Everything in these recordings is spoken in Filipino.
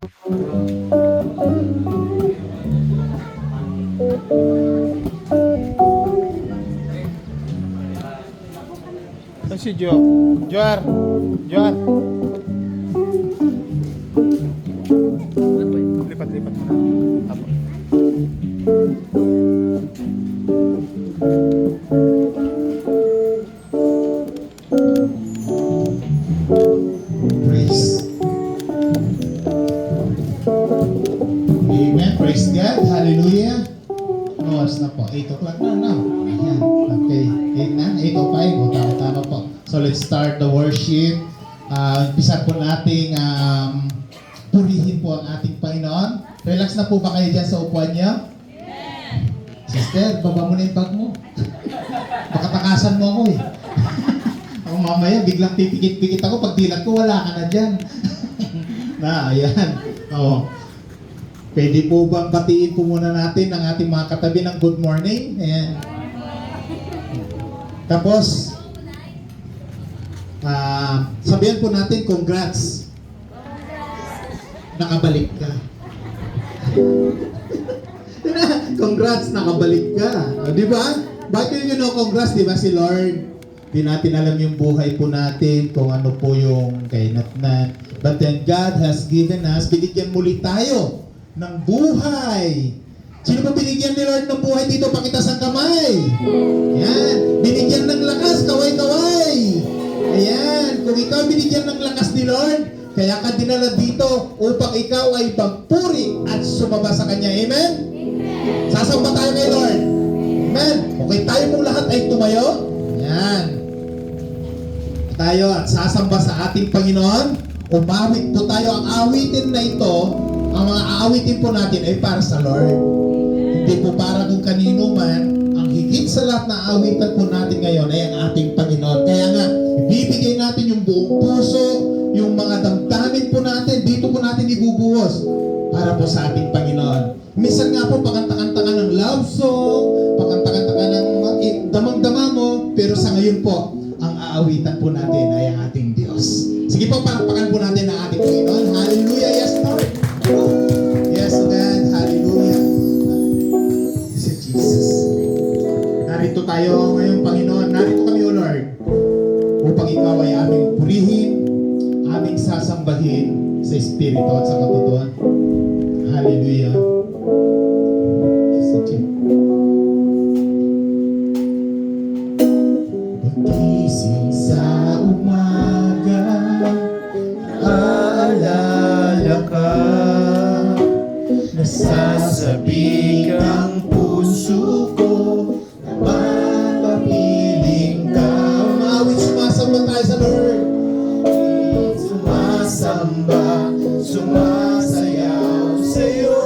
Ito si Jo. Joar. Joar. Lipat-lipat mo na. Apo. Praise. Amen. Praise God. Hallelujah. Oras na po. 8 o'clock na. No? Ayan. Okay. 8 na. 8:05. O, tama po. So, let's start the worship. Umpisa po nating purihin po ang ating Panginoon. Relax na po ba kayo dyan sa upuan niyo? Sister, baba mo na yung bag mo. Baka takasan mo ako eh. Ako mamaya, biglang pipikit-pikit ako. Pag dilat ko, wala ka na dyan. Ayan. Oo. Pwede po bang batiin po muna natin ang ating mga katabi ng good morning? Ayan. Tapos, sabihan po natin, congrats. Nakabalik ka. Congrats, nakabalik ka. Di ba? Bakit yun congrats, di ba si Lord? Di natin alam yung buhay po natin, kung ano po yung kainatnan. But then God has given us, binigyan muli tayo ng buhay. Sino ba binigyan ni Lord ng buhay dito? Pakitas ang kamay. Yan. Binigyan ng lakas, kaway-kaway. Ayan. Kung ikaw binigyan ng lakas ni Lord, kaya ka dinala dito upang ikaw ay pagpuri at sumaba sa Kanya. Amen? Sasamba tayo kay Lord. Amen? Okay, tayo mong lahat ay tumayo. Ayan. Tayo at sasamba sa ating Panginoon. Umawit po tayo. Ang awitin na ito, ang mga aawitin po natin ay para sa Lord. Hindi po para kung kanino man. Ang higit sa lahat na aawitan po natin ngayon ay ang ating Panginoon. Kaya nga, ibibigay natin yung buong puso, yung mga damdamin po natin, dito po natin ibubuhos para po sa ating Panginoon. Minsan nga po, pakanta-kanta ka ng love song, pakanta-kanta ka ng damang-dama mo, pero sa ngayon po, ang aawitan po natin ay ang ating Diyos. Sige po, palakpakan po natin ang ating Panginoon. Hallelujah, yes Lord. Yes God, hallelujah. Yes Jesus. Narito tayo ngayon, Panginoon. Narito kami, O Lord, upang ikaw ay aming purihin, aming sasambahin sa Espiritu at sa katotohan. Hallelujah. Pagising sa umaga, aalala ka, nasasabik ang puso ko, mapapiling ka. Umawit, sumasamba tayo sa Lord. Sumasamba, sumasayaw sa'yo,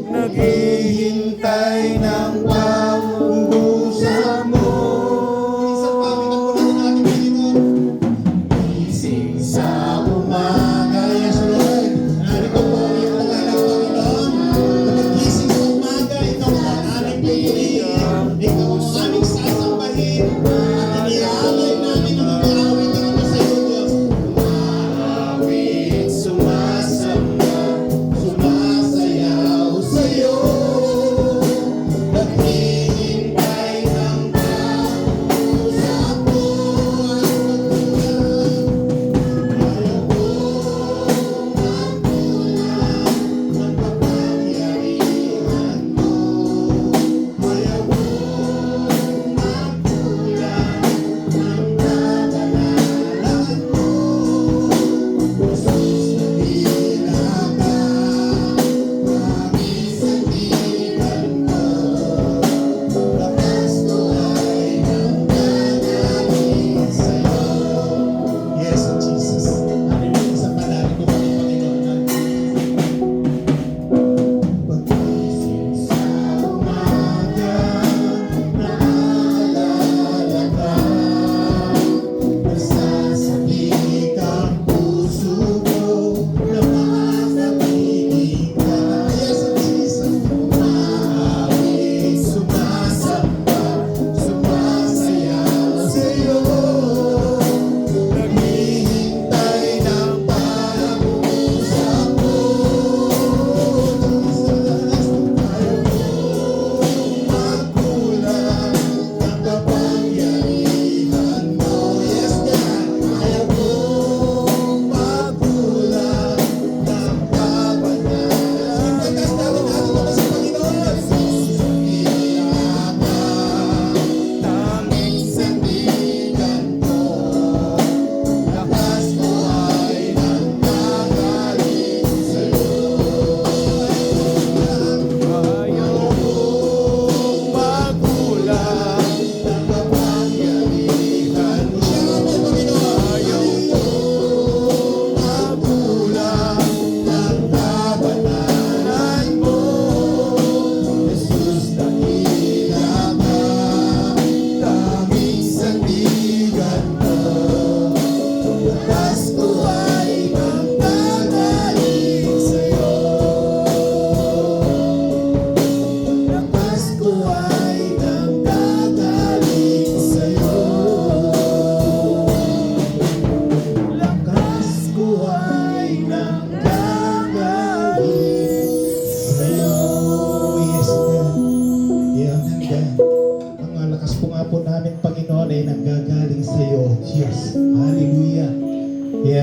naghihintay ng pag-uusap mo. Isang pawitan po natin ang ating Panginoon. Gising sa umaga, yes Lord. Narito po yung pangalan ng Panginoon. Nagising sa umaga, ikaw ang aming pupurihin, ikaw ang aming sasambahin, at iniaalay namin ang mga awitin ito sa iyo, Diyos. Umawit, sumasayaw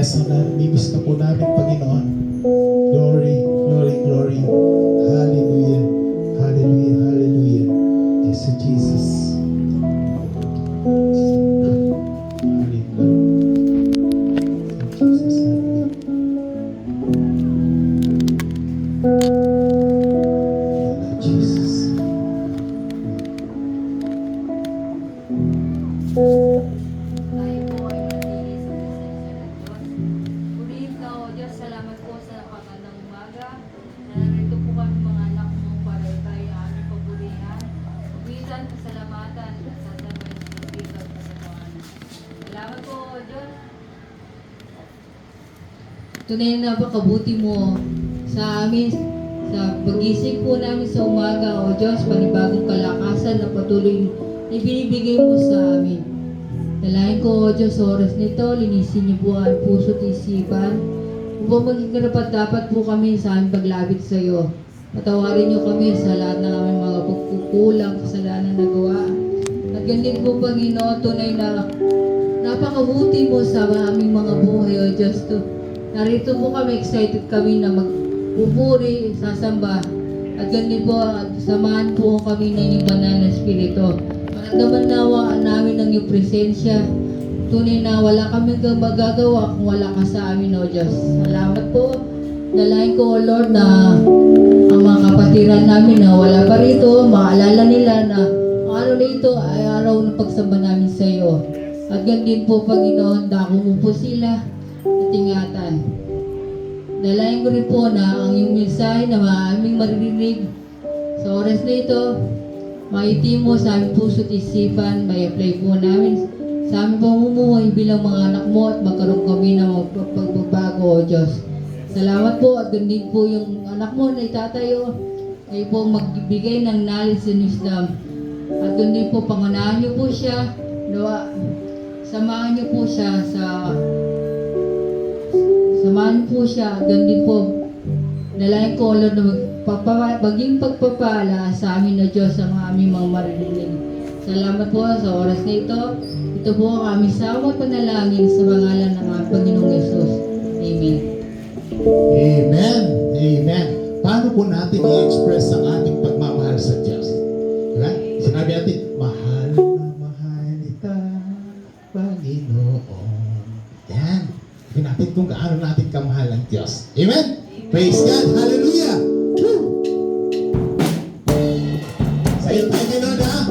presensya na namimiss ka po namin, Panginoon. Glory, glory, glory. Hallelujah, hallelujah, hallelujah. Yes, Jesus. Hallelujah. Jesus, hallelujah. Hallelujah, Jesus. Tayo po ay manatili sa presensya ng Diyos. Purihin ka, O Diyos, salamat po sa napakandang umaga. Narito po kami mga anak mo para tayo aming paburihan. Pagwisan, pasalamatan, at sasabay sa Espiritu at Panginoon. Salamat po, O Diyos. Tunay na napakabuti mo sa amin, sa pagising po namin sa umaga, O Diyos, panibagong kalakasan na patuloy ibinibigay mo sa amin. Dalayan ko, O Diyos, sa oras nito, linisin niyo po ang puso at isipan. Upang maging karapat dapat po kami sa aming paglapit sa iyo. Patawarin niyo kami sa lahat ng aming mga pagkukulang, kasalanan na gawa. At ganyan po, Panginoon, tunay na napakabuti mo sa aming mga buhay, O Diyos. Narito po kami, excited kami na magpupuri, sasamba. At ganyan po, at samahan po kami ng iyong banal na Espiritu. Maramdaman nawa namin ang iyong presensya. Tunay na wala kami magagawa kung wala ka sa amin, O Diyos. Salamat po. Dalayan ko, O Lord, na ang mga kapatiran namin na wala pa rito, maalala nila na ang araw na ito ay araw ng pagsamba namin sa iyo. At ganyan po, Panginoon, dako mo po sila at ingatan. Dalayan ko rin po na ang iyong mensahe na maaming maririnig sa oras na ito, maitim mo sa aming puso at isipan, may apply po namin sa aming pamumuhay bilang mga anak mo at magkaroon kami ng pagbabago, O Diyos. Salamat po at ganun po yung anak mo na itatayo ay po magbigay ng knowledge and wisdom. At ganun po, pangunahan niyo po siya, samahan niyo po siya samahan po siya, ganun po. Dalayan ko, Lord, na maging pagpapala sa amin na Diyos ang aming mga maririnig. Salamat po sa oras na ito. Ito po ang aming sawat panalangin sa pangalan ng aming Panginoong Yesus. Amen. Amen. Amen. Paano po natin i-express ang ating pagmamahal sa Diyos? Diba? Sinabi natin, mahal na mahal kita, Panginoon. Yan. Sabi natin kung gaano natin kamahal ang Diyos. Amen? Praise God. Hallelujah. Woo! Sa'yo tayo, Lord, ha?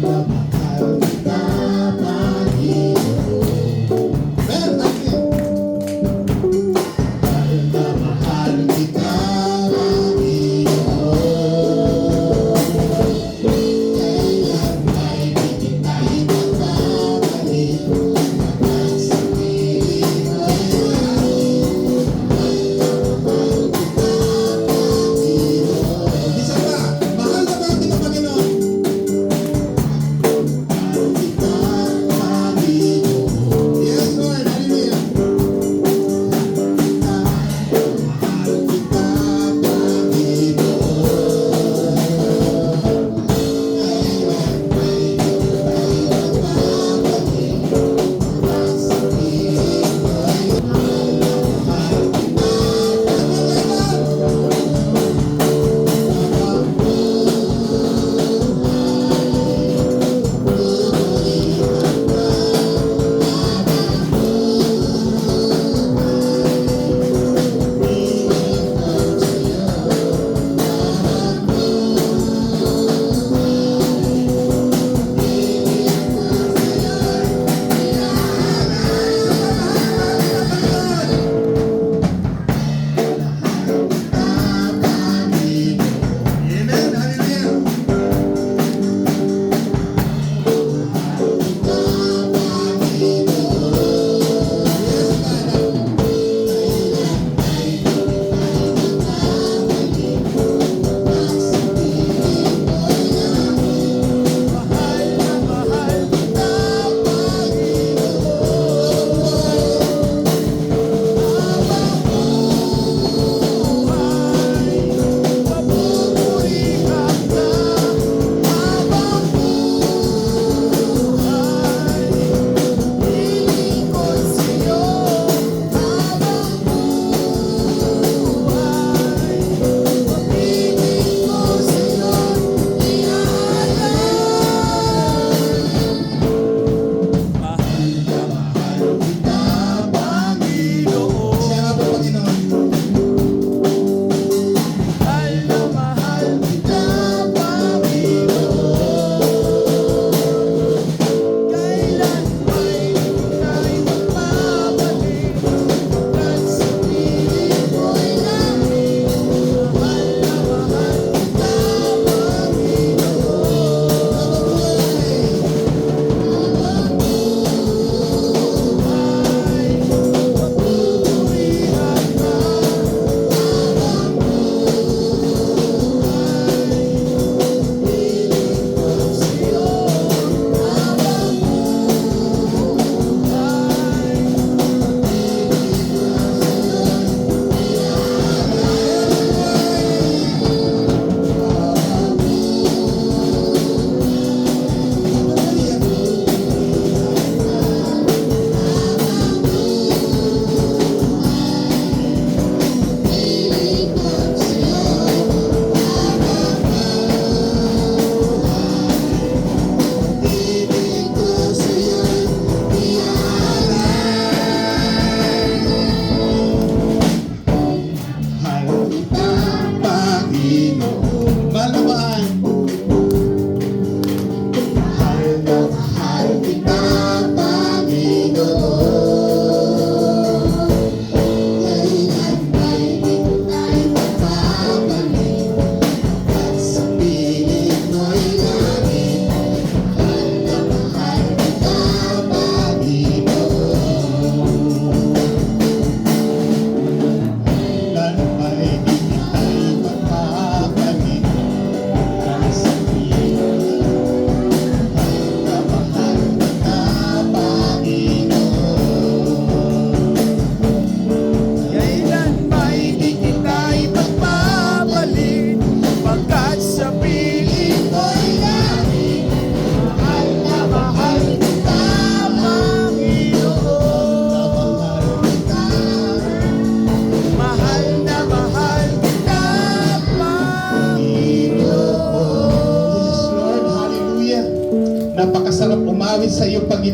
Mahal kita, Panginoon. Meron natin. Mahal na mahal kita, Panginoon. Kailan may di tayo magbabalik, magsasabi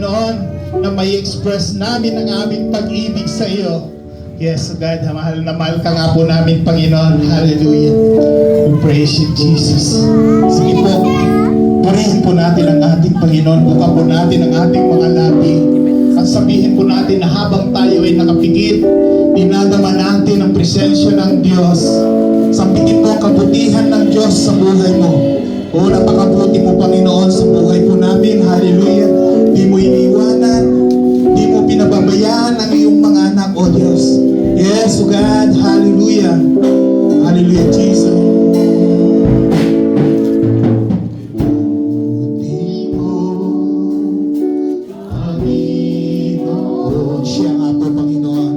Panginoon, na may express namin ang aming pag-ibig sa iyo. Yes, God, mahal na mahal ka nga po namin, Panginoon. Hallelujah. We praise you, Jesus. Sige po, purihin po natin ang ating Panginoon. Buka po natin ang ating mga labi. At sabihin po natin na habang tayo ay nakapikit, dinadama natin ang presensya ng Diyos. Sabihin po ang kabutihan ng Diyos sa buhay mo. O napakabuti mo, Panginoon, sa buhay po namin. Hallelujah. Di mo iniwanan, di mo pinababayaan ang iyong mga anak, O Diyos. Yes, O God. Hallelujah. Hallelujah, Jesus. Di mo, Panginoon. Siya nga po, Panginoon.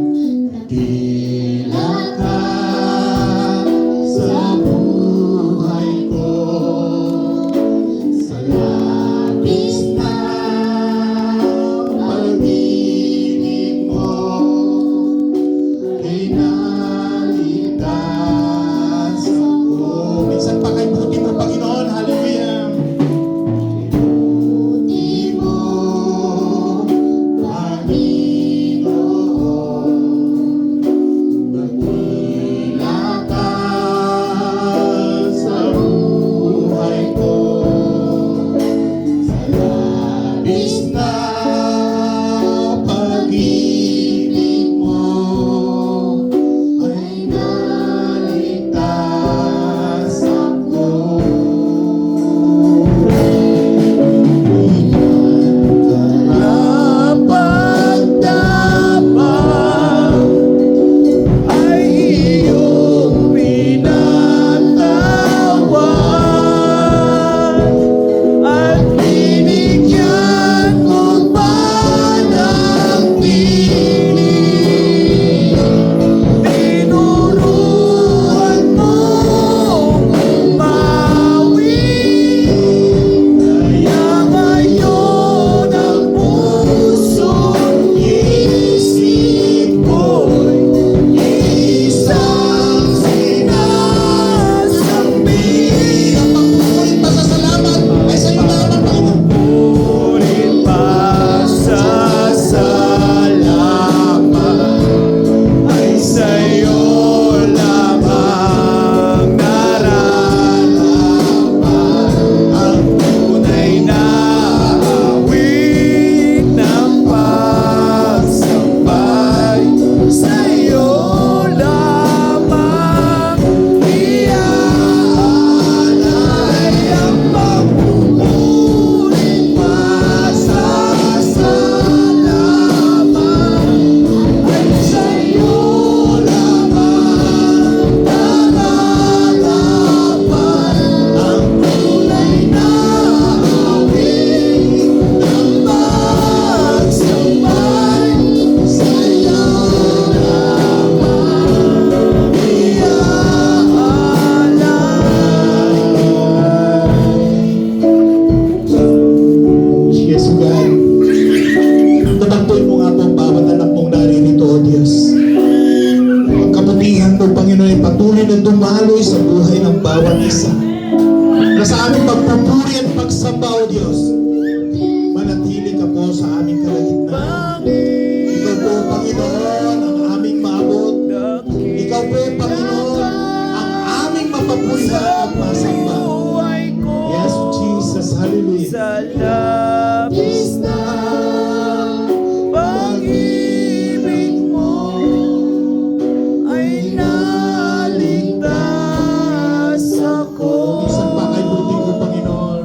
Tila ka sa buhay ko. Sa labis na pag-ibig mo, ay naligtas ako. Minsan pa kay buti mo, Panginoon. Hallelujah. Buti mo, Panginoon. Magtila ka sa buhay ko. Sa labis na pag-ibig mo, ay naligtas ako. Kapag-damang ay iyong pinatawan at binigyan mo pa ng piling. Tinuruan mo umawi, kaya ngayon ang puso't isip ko'y isang sinasambit. Ang pagpupulit pasasalamat ay sa iyo lamang, Panginoon. Pagpupulit pasasalamat ay sa iyo lamang nararapat. Ang tunay na awit ng pagsambay sa iyo lamang iaalay. Ang pagpupulit pasasalamat ay sa iyo lamang nararapat. Ang tunay na awit ng pagsambay sa iyo lamang iaalay. Yes, God. Tatantuin mo nga po ang bawat anak mong naririto, O Diyos. Ang kabutihan mo, Panginoon, ay patuloy na dumaloy sa buhay ng bawat isa. Na sa aming pagpupuri at pagsamba, O Diyos, manatili ka po sa aming kalagitnaan. Ikaw po, Panginoon, ang aming maabot. Ikaw po, Panginoon, ang aming mapapurihan at masamba. Yes, Jesus. Hallelujah. Sa labis na pag-ibig mo ay naligtas ako. Minsan pa kay buti ko, Panginoon.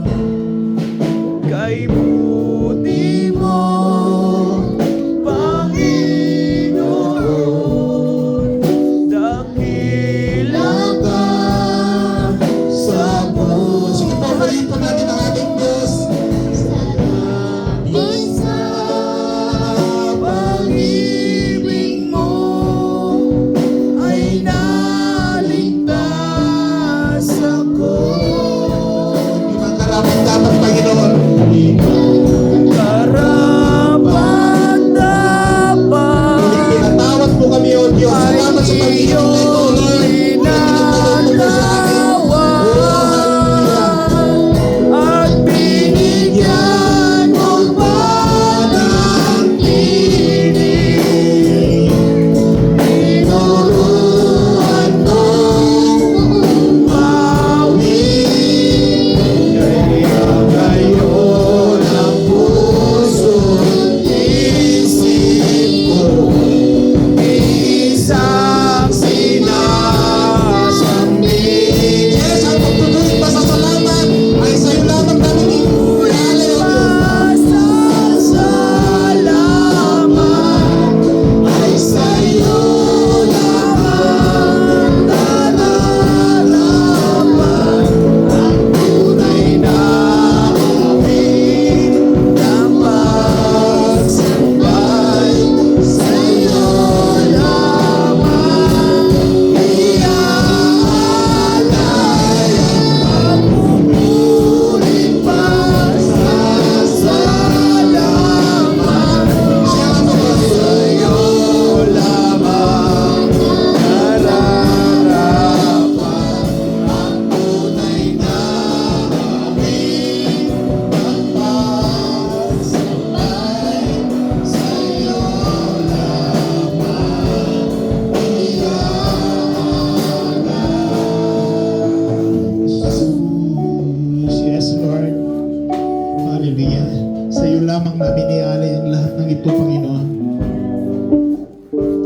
ito, Panginoon.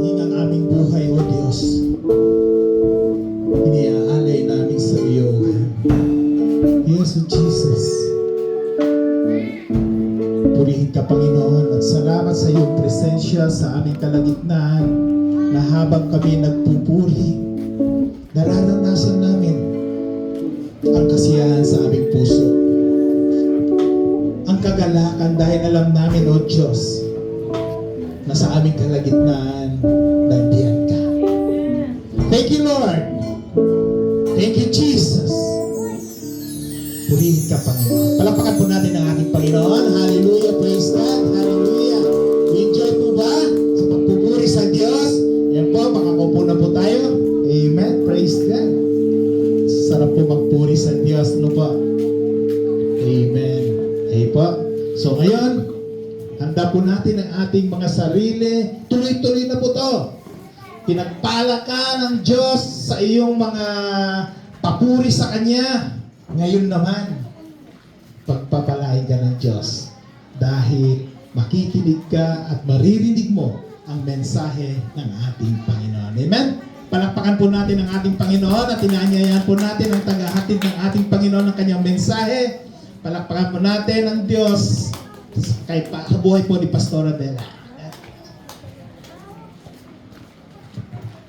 Hingang aming buhay, O Diyos. Iniaalay namin sa iyo. Yes, O Jesus. Purihin ka, Panginoon, at salamat sa iyong presensya sa aming kalagitnaan na habang kami nagpupuri, nararanasan namin ang kasiyahan sa aming puso. Ang kagalakan dahil alam namin, O Diyos, na sa aming kalagitnaan, nandiyan ka. Thank you, Lord. Thank you, Jesus. Purihin ka, Panginoon. Palakpakan po natin ang ating Panginoon. Hallelujah, praise God. Hallelujah. Enjoy po ba sa pagpupuri sa Diyos? Yan po, makakupo na po tayo. Amen. Praise God. Sarap po magpuri sa Diyos, no po? Amen. Ay po. So ngayon, handa po natin ang ating mga sarili. Tuloy-tuloy na po to. Pinagpala ka ng Diyos sa iyong mga papuri sa Kanya. Ngayon naman, pagpapalain ka ng Diyos dahil makikinig ka at maririnig mo ang mensahe ng ating Panginoon. Amen? Palakpakan po natin ang ating Panginoon at inaanyayahan po natin ang tagahatid ng ating Panginoon ng kanyang mensahe. Palakpakan po natin ang Diyos kay buhay po ni Pastora Bella.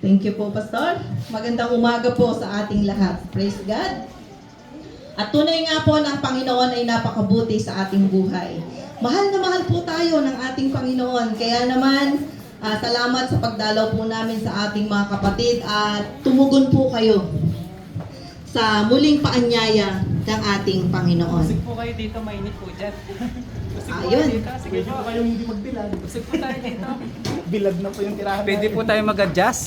Thank you po, Pastor. Magandang umaga po sa ating lahat. Praise God. At tunay nga po ng Panginoon ay napakabuti sa ating buhay. Mahal na mahal po tayo ng ating Panginoon. Kaya naman, salamat sa pagdalaw po namin sa ating mga kapatid at tumugon po kayo sa muling paanyaya ng ating Panginoon. Busog po kayo dito, mainit po dyan. Busog po Ayun. kayo dito. Sige po. kayong hindi magbilad. Busog po tayo dito. Bilad na po yung tirahan. Pwede po tayo mag-adjust.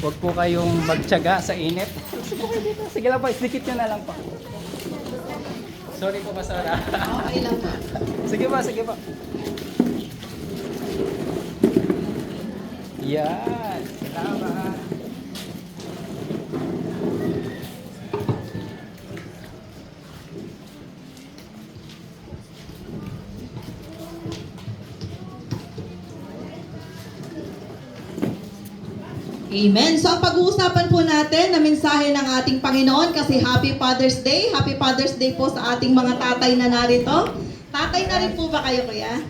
Huwag po kayong magtiyaga sa init. Busog po kayo dito. Sige lang po, islikit nyo na lang po. Sorry po, Pastora. Okay lang po. Sige po, sige po. Yan. Salamat. Amen. So ang pag-uusapan po natin na mensahe ng ating Panginoon kasi Happy Father's Day. Happy Father's Day po sa ating mga tatay na narito. Tatay na rin po ba kayo, kuya?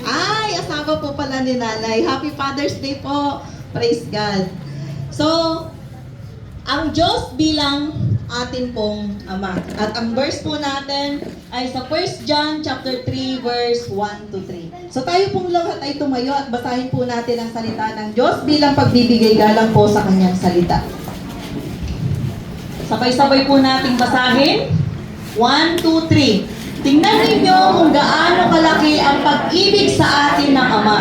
Ay, asawa po pala ni nanay. Happy Father's Day po. Praise God. So, ang Diyos bilang atin pong Ama. At ang verse po natin ay sa 1 John chapter 3 verse 1 to 3. So tayo pong lahat ay tumayo at basahin po natin ang salita ng Diyos bilang pagbibigay galang po sa kanyang salita. Sabay-sabay po nating basahin. 1, 2, 3. Tingnan ninyo kung gaano kalaki ang pag-ibig sa atin ng Ama.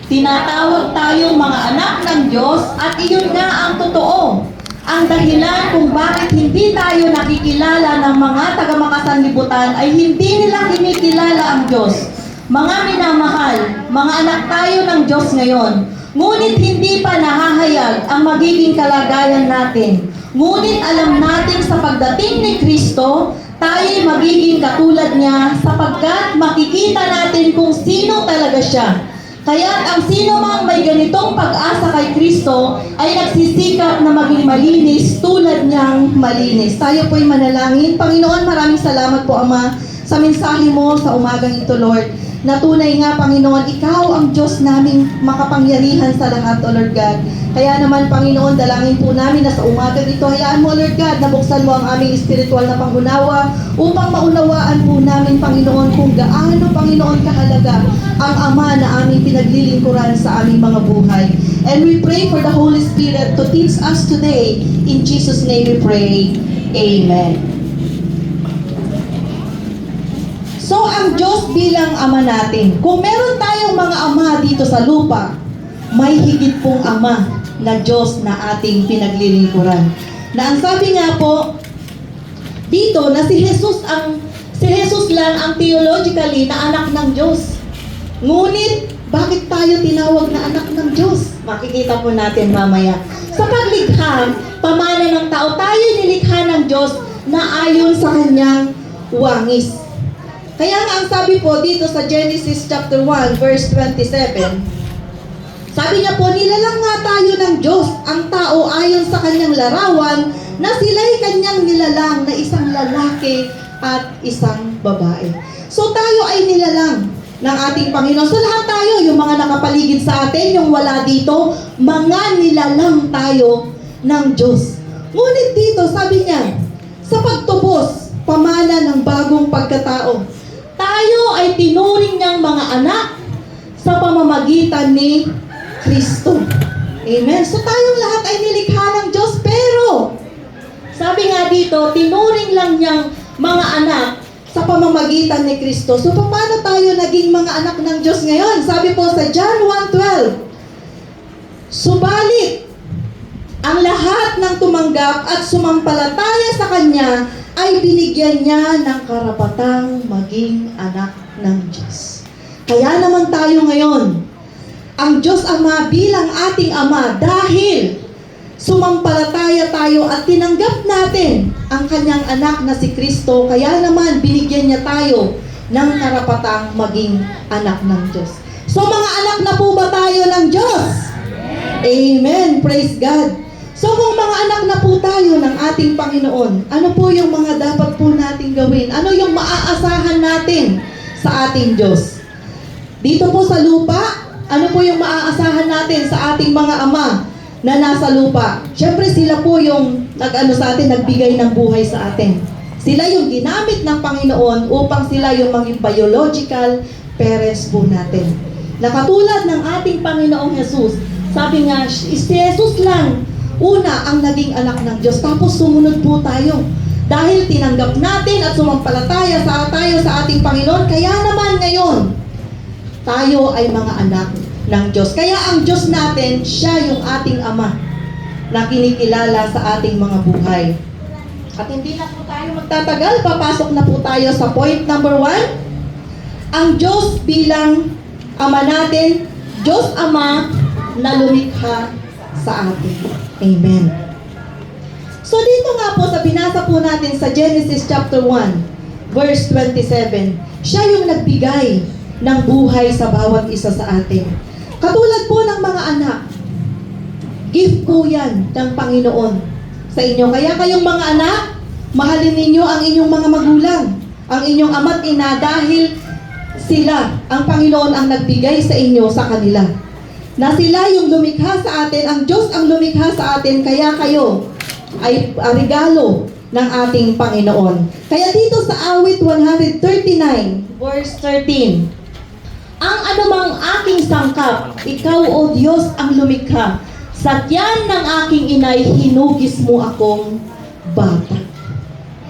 Tinatawag tayong mga anak ng Diyos at iyon nga ang totoo. Ang dahilan kung bakit hindi tayo nakikilala ng mga taga-makasanlibutan ay hindi nila kinikilala ang Diyos. Mga minamahal, mga anak tayo ng Diyos ngayon. Ngunit hindi pa nahahayag ang magiging kalagayan natin. Ngunit alam natin sa pagdating ni Kristo, tayo'y magiging katulad niya sapagkat makikita natin kung sino talaga siya. Kaya ang sino mang may ganitong pag-asa kay Kristo ay nagsisikap na maging malinis tulad niyang malinis. Tayo po'y manalangin. Panginoon, maraming salamat po, Ama, sa mensahe mo sa umagang ito, Lord. Na tunay nga, Panginoon, Ikaw ang Diyos naming makapangyarihan sa lahat, O Lord God. Kaya naman, Panginoon, dalangin po namin na sa umaga dito, hayaan mo, Lord God, na buksan mo ang aming espiritual na pangunawa upang maunawaan po namin, Panginoon, kung gaano, Panginoon, kahalaga ang Ama na aming pinaglilingkuran sa aming mga buhay. And we pray for the Holy Spirit to teach us today. In Jesus' name we pray. Amen. So, ang Diyos bilang Ama natin. Kung meron tayong mga ama dito sa lupa, may higit pong Ama na Diyos na ating pinaglilingkuran. Na ang sabi nga po, dito na si Jesus lang ang theologically na anak ng Diyos. Ngunit, bakit tayo tinawag na anak ng Diyos? Makikita po natin mamaya. Sa paglikha, pamana ng tao, tayo nilikha ng Diyos na ayon sa kanyang wangis. Kaya nga ang sabi po dito sa Genesis chapter 1 verse 27, sabi niya po, nilalang nga tayo ng Diyos ang tao ayon sa kanyang larawan na sila'y kanyang nilalang na isang lalaki at isang babae. So tayo ay nilalang ng ating Panginoon. So lahat tayo, yung mga nakapaligid sa atin, yung wala dito, mga nilalang tayo ng Diyos. Ngunit dito, sabi niya, sa pagtubos, pamana ng bagong pagkatao, tayo ay tinuring niyang mga anak sa pamamagitan ni Kristo. Amen. So tayong lahat ay nilikha ng Diyos, pero sabi nga dito, tinuring lang niyang mga anak sa pamamagitan ni Kristo. So paano tayo naging mga anak ng Diyos ngayon? Sabi po sa John 1:12, subalit ang lahat ng tumanggap at sumampalataya sa Kanya ay binigyan niya ng karapatang maging anak ng Diyos. Kaya naman tayo ngayon, ang Diyos Ama bilang ating Ama, dahil sumampalataya tayo at tinanggap natin ang Kanyang anak na si Kristo, kaya naman binigyan niya tayo ng karapatang maging anak ng Diyos. So mga anak na po ba tayo ng Diyos? Amen. Praise God. So kung mga anak na po tayo ng ating Panginoon, ano po yung mga dapat po nating gawin? Ano yung maaasahan natin sa ating Diyos? Dito po sa lupa, ano po yung maaasahan natin sa ating mga ama na nasa lupa? Siyempre sila po yung sa atin, nagbigay ng buhay sa atin. Sila yung ginamit ng Panginoon upang sila yung maging biological parents po natin. Nakatulad ng ating Panginoong Jesus, sabi nga, si Jesus lang una ang naging anak ng Diyos, tapos sumunod po tayo. Dahil tinanggap natin at sumampalataya tayo sa ating Panginoon, kaya naman ngayon, tayo ay mga anak ng Diyos. Kaya ang Diyos natin, siya yung ating Ama na kinikilala sa ating mga buhay. At hindi na po tayo magtatagal, papasok na po tayo sa point number 1. Ang Diyos bilang Ama natin, Diyos Ama na lumikha sa atin. Amen. So dito nga po sa binasa po natin sa Genesis chapter 1 verse 27, siya yung nagbigay ng buhay sa bawat isa sa atin. Katulad po ng mga anak, gift po yan ng Panginoon sa inyo. Kaya kayong mga anak, mahalin ninyo ang inyong mga magulang, ang inyong ama't ina, dahil sila, ang Panginoon ang nagbigay sa inyo sa kanila. Na sila yung lumikha sa atin, ang Diyos ang lumikha sa atin, kaya kayo ay regalo ng ating Panginoon. Kaya dito sa awit 139, verse 13, ang anumang aking sangkap, ikaw o Diyos ang lumikha, sa tiyan ng aking inay, hinugis mo akong bata.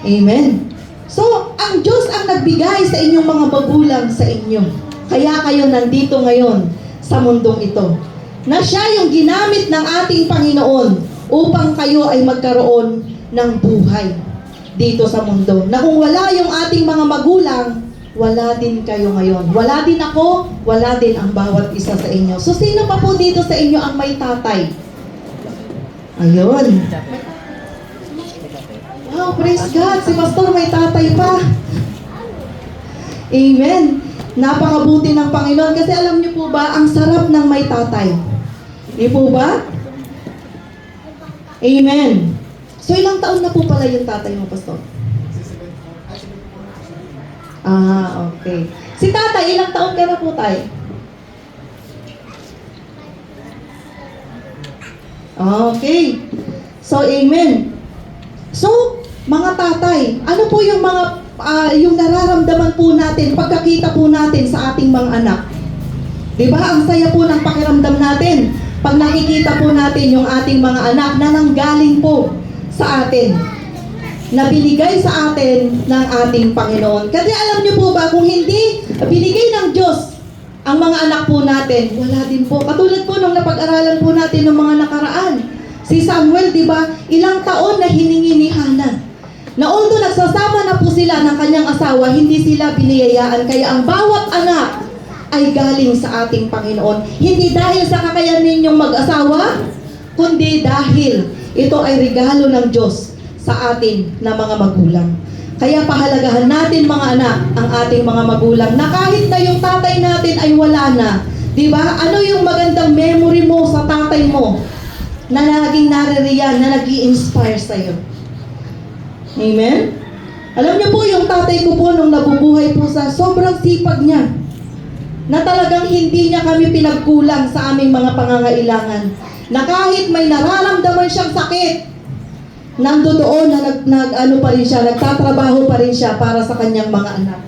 Amen. So, ang Diyos ang nagbigay sa inyong mga magulang sa inyo. Kaya kayo nandito ngayon sa mundong ito. Na siya yung ginamit ng ating Panginoon upang kayo ay magkaroon ng buhay dito sa mundo. Na kung wala yung ating mga magulang, wala din kayo ngayon. Wala din ako, wala din ang bawat isa sa inyo. So sino pa po dito sa inyo ang may tatay? Ayun. Wow, praise God. Si Pastor may tatay pa. Amen. Napakabuti ng Panginoon kasi alam niyo po ba, ang sarap ng may tatay. Di po ba? Amen. So ilang taon na po pala yung tatay mo, Pastor? Ah, okay. Si tatay, ilang taon ka na po tayo? Okay. So, amen. So, mga tatay, ano po yung mga yung nararamdaman po natin, pagkakita po natin sa ating mga anak? Diba? Ang saya po ng pakiramdam natin pag nakikita po natin yung ating mga anak na nanggaling po sa atin, na binigay sa atin ng ating Panginoon. Kasi alam niyo po ba, kung hindi binigay ng Diyos ang mga anak po natin, wala din po. Katulad po nung napag-aralan po natin ng mga nakaraan. Si Samuel, di ba, ilang taon na hiningi ni Hannah. Na although nagsasama na po sila ng kanyang asawa, hindi sila biniyayaan. Kaya ang bawat anak ay galing sa ating Panginoon. Hindi dahil sa kakayahan ninyong mag-asawa, kundi dahil ito ay regalo ng Diyos sa atin na mga magulang. Kaya pahalagahan natin mga anak ang ating mga magulang na kahit na yung tatay natin ay wala na. Di ba? Ano yung magandang memory mo sa tatay mo na laging naririyan, na nag-i-inspire sa'yo? Amen? Alam niyo po, yung tatay ko po nung nabubuhay po sobrang sipag niya. Na talagang hindi niya kami pinagkulang sa aming mga pangangailangan. Na kahit may nararamdaman siyang sakit, nandoon na pa rin siya, nagtatrabaho pa rin siya para sa kanyang mga anak.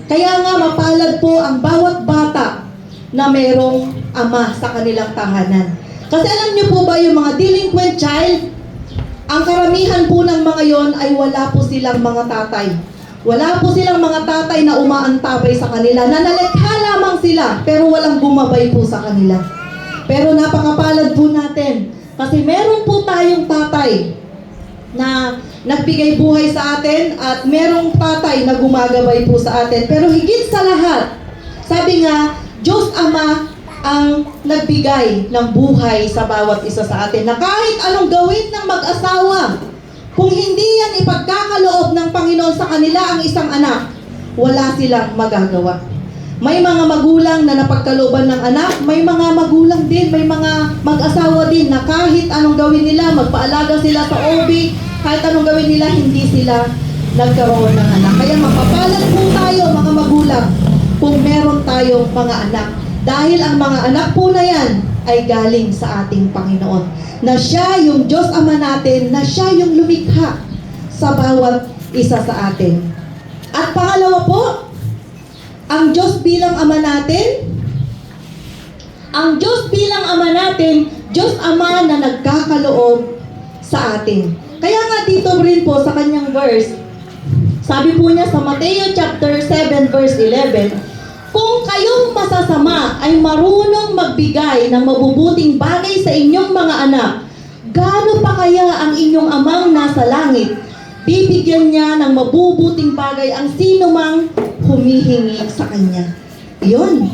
Kaya nga mapalad po ang bawat bata na mayroong ama sa kanilang tahanan. Kasi alam niyo po ba yung mga delinquent child, ang karamihan po ng mga yon ay wala po silang mga tatay. Wala po silang mga tatay na umaantabay sa kanila. Nanalikha lamang sila pero walang gumabay po sa kanila. Pero napakapalad po natin kasi meron po tayong tatay na nagbigay buhay sa atin at merong tatay na gumagabay po sa atin. Pero higit sa lahat, sabi nga, Diyos Ama ang nagbigay ng buhay sa bawat isa sa atin. Na kahit anong gawin ng mag-asawa, kung hindi yan ipagkakaloob ng Panginoon sa kanila ang isang anak, wala silang magagawa. May mga magulang na napagkalooban ng anak, may mga magulang din, may mga mag-asawa din na kahit anong gawin nila, magpaalaga sila sa OB, kahit anong gawin nila, hindi sila nagkaroon ng anak. Kaya mapapalad po tayo mga magulang kung meron tayong mga anak. Dahil ang mga anak po na yan ay galing sa ating Panginoon. Na siya yung Diyos Ama natin, na siya yung lumikha sa bawat isa sa atin. At pangalawa po, ang Diyos bilang Ama natin, Diyos Ama na nagkakaloob sa atin. Kaya nga dito rin po sa kanyang verse, sabi po niya sa Mateo chapter 7 verse 11, kung kayong masasama ay marunong magbigay ng mabubuting bagay sa inyong mga anak, gaano pa kaya ang inyong amang nasa langit? Bibigyan niya ng mabubuting bagay ang sino mang humihingi sa kanya. Yun.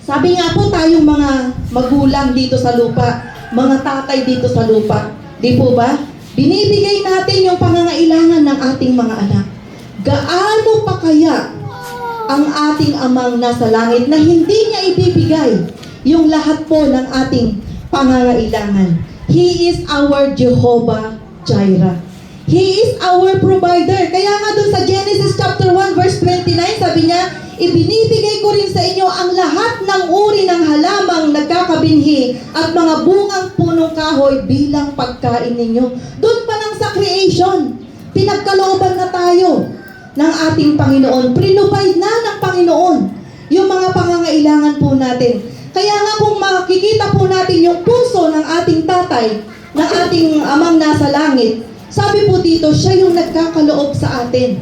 Sabi nga po tayong mga magulang dito sa lupa, mga tatay dito sa lupa, di po ba? Binibigay natin yung pangangailangan ng ating mga anak. Gaano pa kaya ang ating amang nasa langit na hindi niya ibibigay yung lahat po ng ating pangangailangan? He is our Jehovah Jireh. He is our provider. Kaya nga doon sa Genesis chapter 1 verse 29, sabi niya, ibinibigay ko rin sa inyo ang lahat ng uri ng halamang nagkakabinhi at mga bungang punong kahoy bilang pagkain ninyo. Doon pa lang sa creation, pinagkalooban na tayo ng ating Panginoon. Prinubide na ng Panginoon yung mga pangangailangan po natin. Kaya nga kung makikita po natin yung puso ng ating tatay, ng ating amang nasa langit, sabi po dito, siya yung nagkakaloob sa atin.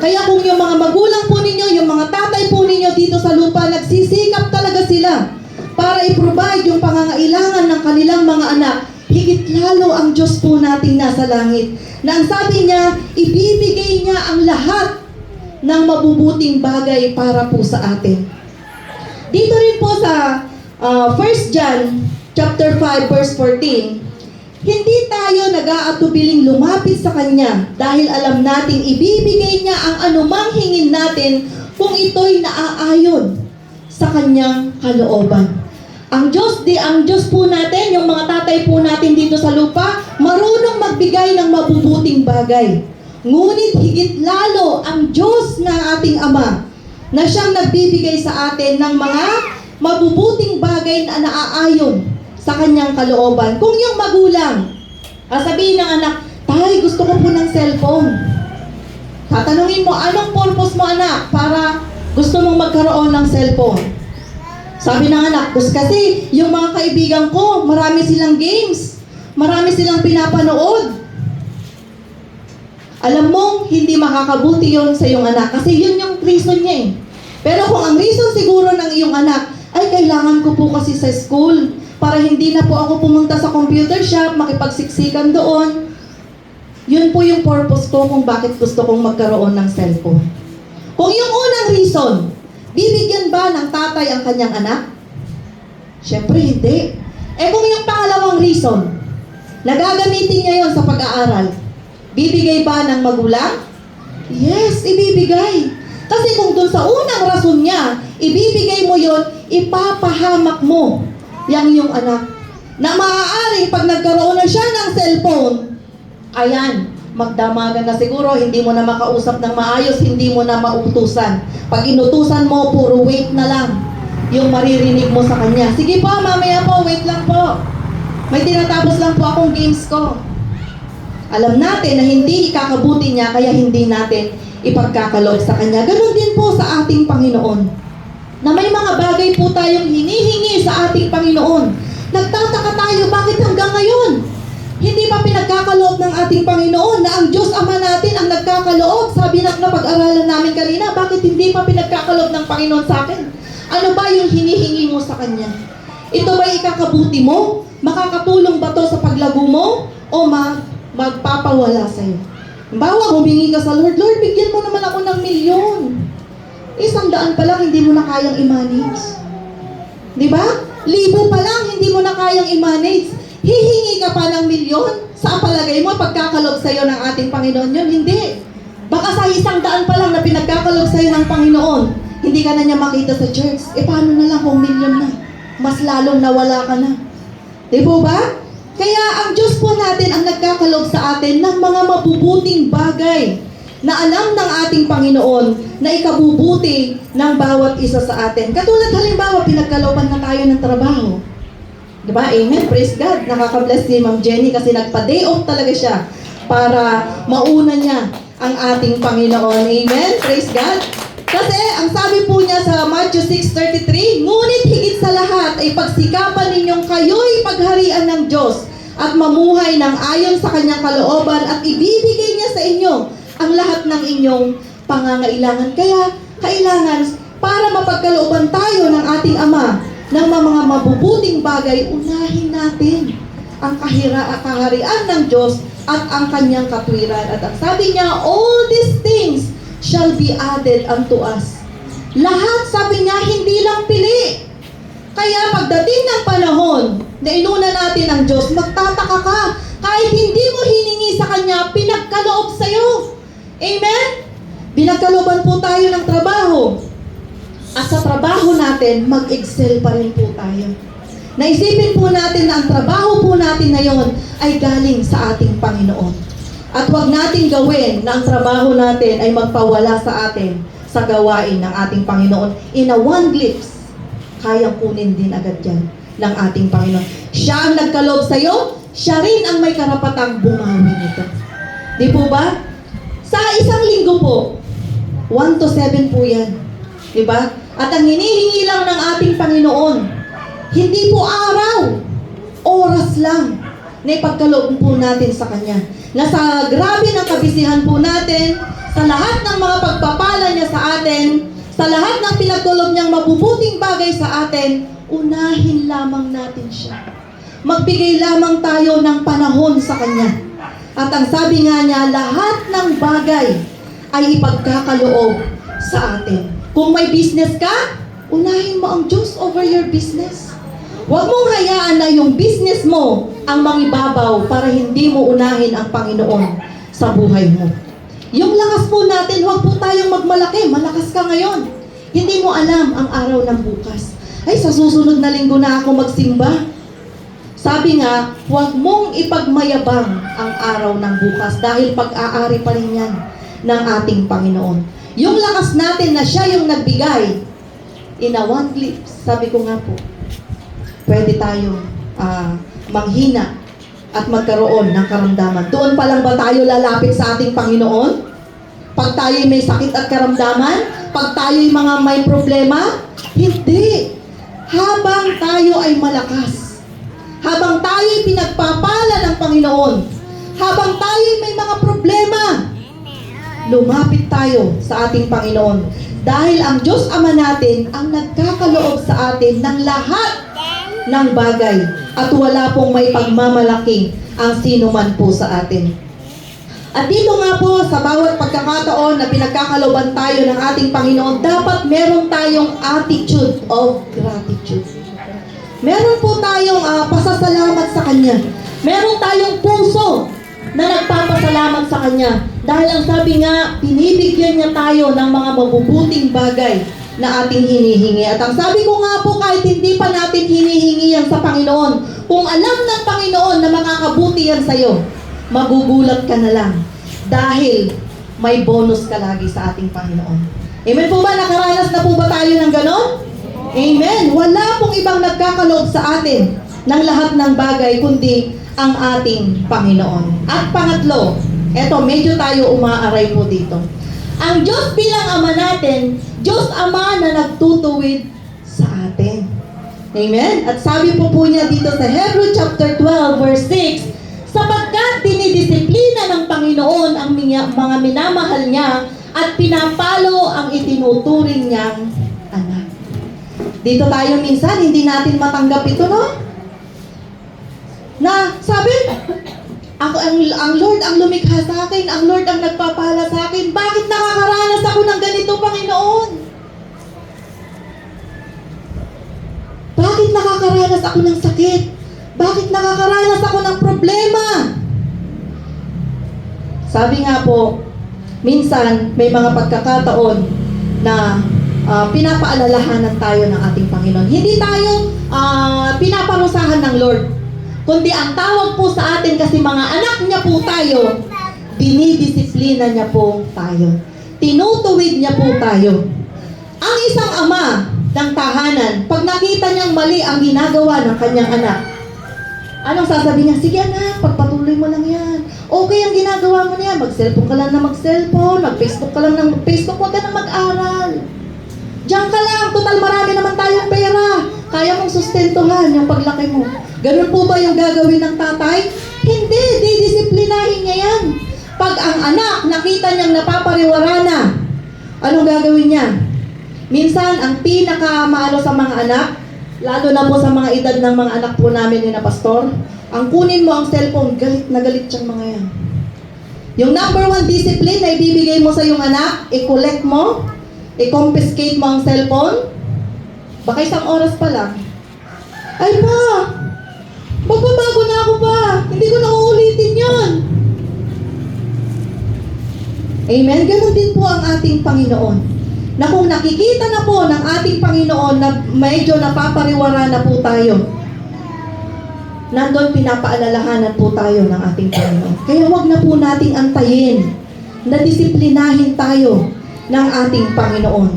Kaya kung yung mga magulang po ninyo, yung mga tatay po ninyo dito sa lupa, nagsisikap talaga sila para i-provide yung pangangailangan ng kanilang mga anak, higit lalo ang Diyos po nating nasa langit. Na ang sabi niya, ibibigay niya ang lahat ng mabubuting bagay para po sa atin. Dito rin po sa 1 John chapter 5 verse 14, hindi tayo nag-aatubiling lumapit sa Kanya dahil alam nating ibibigay niya ang anumang hingin natin kung ito'y naaayon sa Kanyang kalooban. Ang Diyos po natin, yung mga tatay po natin dito sa lupa, marunong magbigay ng mabubuting bagay. Ngunit higit lalo ang Diyos na ating Ama na siyang nagbibigay sa atin ng mga mabubuting bagay na naaayon sa kanyang kalooban. Kung yung magulang, sabihin ng anak, tay, gusto ko po ng cellphone. Tatanungin mo, anong purpose mo anak para gusto mong magkaroon ng cellphone? Sabi ng anak, kasi yung mga kaibigan ko, marami silang games, marami silang pinapanood. Alam mong hindi makakabuti yon sa iyong anak kasi yun yung reason niya eh. Pero kung ang reason siguro ng iyong anak, ay kailangan ko po kasi sa school, para hindi na po ako pumunta sa computer shop, makipagsiksikan doon. Yun po yung purpose ko kung bakit gusto kong magkaroon ng cellphone. Kung yung unang reason, bibigyan ba ng tatay ang kanyang anak? Siyempre hindi. Kung yung pangalawang reason, nagagamitin niya yon sa pag-aaral, bibigay ba ng magulang? Yes, ibibigay. Kasi kung dun sa unang rason niya, ibibigay mo yon, ipapahamak mo yang iyong anak. Na maaaring pag nagkaroon na siya ng cellphone, ayan, magdamagan na siguro, hindi mo na makausap ng maayos, hindi mo na mautusan. Pag inutusan mo, puro wait na lang yung maririnig mo sa kanya. Sige po, mamaya po, wait lang po. May tinatapos lang po akong games ko. Alam natin na hindi ikakabuti niya, kaya hindi natin ipagkakaloob sa kanya. Ganon din po sa ating Panginoon. Na may mga bagay po tayong hinihingi sa ating Panginoon. Nagtataka tayo, bakit hanggang ngayon? Hindi pa pinagkakaloob ng ating Panginoon na ang Diyos Ama natin ang nagkakaloob. Sabi na pag-aralan namin kanina, bakit hindi pa pinagkakaloob ng Panginoon sa akin? Ano ba yung hinihingi mo sa Kanya? Ito ba ikakabuti mo? Makakatulong ba to sa paglago mo? O magpapawala sa'yo? Bawa, humingi ka sa Lord, Lord, bigyan mo naman ako ng 1,000,000. 100 pa lang, hindi mo na kayang i-manage. Di ba? 1,000 pa lang, hindi mo na kayang i-manage. Hihingi ka pa ng 1,000,000? Sa palagay mo, pagkakalob sa'yo ng ating Panginoon yun? Hindi. Baka sa 100 pa lang na pinagkakalob sa'yo ng Panginoon, hindi ka na niya makita sa church. E paano na lang kung 1,000,000 na? Mas lalong nawala ka na. Di po ba? Kaya ang Diyos po natin ang nagkakalob sa atin ng mga mabubuting bagay na alam ng ating Panginoon na ikabubuti ng bawat isa sa atin. Katulad halimbawa, pinagkalooban na tayo ng trabaho. Diba? Amen. Praise God. Nakaka-bless si Ma'am Jenny kasi nagpa-day off talaga siya para mauna niya ang ating Panginoon. Amen. Praise God. Kasi ang sabi po niya sa Matthew 6:33, ngunit higit sa lahat ay pagsikapan ninyong kayo'y pagharian ng Diyos at mamuhay ng ayon sa kanyang kalooban at ibibigay niya sa inyo ang lahat ng inyong pangangailangan. Kaya kailangan para mapagkalooban tayo ng ating Ama ng mga mabubuting bagay, unahin natin ang kaharian ng Diyos at ang kanyang katwiran. At ang sabi niya, all these things shall be added unto us. Lahat, sabi niya, hindi lang pili. Kaya pagdating ng panahon na inuna natin ang Diyos, magtataka ka. Kahit hindi mo hiningi sa Kanya, pinagkaloob sa'yo. Amen? Pinagkalooban po tayo ng trabaho. At sa trabaho natin, mag-excel pa rin po tayo. Naisipin po natin na ang trabaho po natin ngayon ay galing sa ating Panginoon. At huwag natin gawin na ang trabaho natin ay magpawala sa atin sa gawain ng ating Panginoon. In a one glimpse, kayang kunin din agad yan ng ating Panginoon. Siya ang nagkaloob sa'yo, siya rin ang may karapatang bumawi nito. Di po ba? Sa isang linggo po, 1 to 7 po yan. Di ba? At ang hinihingi lang ng ating Panginoon, hindi po araw, oras lang na ipagkaloob po natin sa Kanya. Na sa grabe ng kabisihan po natin, sa lahat ng mga pagpapala niya sa atin, sa lahat ng pinagkaloob niyang mabubuting bagay sa atin, unahin lamang natin siya. Magbigay lamang tayo ng panahon sa Kanya. At ang sabi nga niya, lahat ng bagay ay ipagkakaloob sa atin. Kung may business ka, unahin mo ang Diyos over your business. Huwag mong hayaan na yung business mo ang mangibabaw para hindi mo unahin ang Panginoon sa buhay mo. Yung lakas po natin, huwag po tayong magmalaki. Malakas ka ngayon. Hindi mo alam ang araw ng bukas. Ay, sa susunod na linggo na ako magsimba. Sabi nga, huwag mong ipagmayabang ang araw ng bukas dahil pag-aari pa rin yan ng ating Panginoon. Yung lakas natin na siya yung nagbigay, in a one glimpse, sabi ko nga po, pwede tayong manghina at magkaroon ng karamdaman. Doon pa lang ba tayo lalapit sa ating Panginoon? Pag tayo'y may sakit at karamdaman? Pag tayo'y mga may problema? Hindi. Habang tayo ay malakas, habang tayo'y pinagpapala ng Panginoon, habang tayo'y may mga problema, lumapit tayo sa ating Panginoon. Dahil ang Diyos Ama natin ang nagkakaloob sa atin ng lahat ng bagay at wala pong may pagmamalaki ang sino man po sa atin. At dito nga po sa bawat pagkakataon na pinagkakalooban tayo ng ating Panginoon, dapat meron tayong attitude of gratitude. Meron po tayong pasasalamat sa Kanya. Meron tayong puso na nagpapasalamat sa Kanya. Dahil ang sabi nga, binibigyan niya tayo ng mga mabubuting bagay na ating hinihingi. At ang sabi ko nga po, kahit hindi pa natin hinihingi yan sa Panginoon, kung alam ng Panginoon na makakabuti yan sa'yo, magugulat ka na lang. Dahil may bonus ka lagi sa ating Panginoon. Amen po ba? Nakaranas na po ba tayo ng ganon? Amen. Wala pong ibang nagkakaloob sa atin ng lahat ng bagay, kundi ang ating Panginoon. At pangatlo, eto, medyo tayo umaaray po dito. Ang Diyos bilang Ama natin, Diyos Ama na nagtutuwid sa atin. Amen? At sabi po niya dito sa Hebrews chapter 12, verse 6, sapagkat dinidisiplina ng Panginoon ang mga minamahal niya at pinapalo ang itinuturing niyang anak. Dito tayo minsan, hindi natin matanggap ito, no? Na sabi, ang Lord ang lumikha sa akin, ang Lord ang nagpapala sa akin. Bakit nakakaranas ako ng ganito, Panginoon? Bakit nakakaranas ako ng sakit? Bakit nakakaranas ako ng problema? Sabi nga po, minsan may mga pagkakataon na pinapaalalahanan tayo ng ating Panginoon. Hindi tayo pinaparusahan ng Lord, kundi ang tawag po sa atin kasi mga anak niya po tayo, dinidisiplina niya po tayo. Tinutuwid niya po tayo. Ang isang ama ng tahanan, pag nakita niyang mali ang ginagawa ng kanyang anak, anong sasabihin niya? Sige anak, pagpatuloy mo lang yan. Okay ang ginagawa mo niya. Mag-cellphone ka lang na mag-cellphone, mag-Facebook ka lang na mag-Facebook, huwag ka na mag-aral. Diyan ka lang, total marami naman tayong pera. Kaya mong sustentuhan yung paglaki mo. Ganun po ba yung gagawin ng tatay? Hindi, didisiplinahin niya yan. Pag ang anak nakita niyang napapariwara na, anong gagawin niya? Minsan, ang pinaka-maano sa mga anak, lalo na po sa mga edad ng mga anak po namin ni na pastor, ang kunin mo ang cellphone, galit na galit siyang mga yan. Yung number 1 discipline na ibibigay mo sa iyong anak, i-collect mo, i-confiscate mo ang cellphone, baka isang oras pa lang. Ay pa, magbabago na ako pa, hindi ko na uulitin yun. Amen? Ganon din po ang ating Panginoon. Na kung nakikita na po ng ating Panginoon na medyo napapariwara na po tayo, nandun pinapaalalahanan po tayo ng ating Panginoon. Kaya wag na po nating antayin na disiplinahin tayo ng ating Panginoon.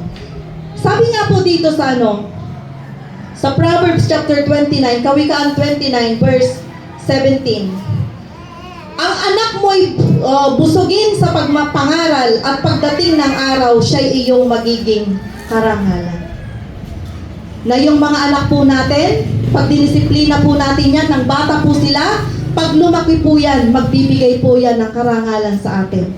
Sabi nga po dito sa Proverbs chapter 29, Kawikaan 29 verse 17, ang anak mo'y busugin sa pagmapangaral at pagdating ng araw, siya'y iyong magiging karangalan. Na yung mga anak po natin, pag dinisiplina po natin yan, ng bata po sila, pag lumaki po yan, magbibigay po yan ng karangalan sa atin.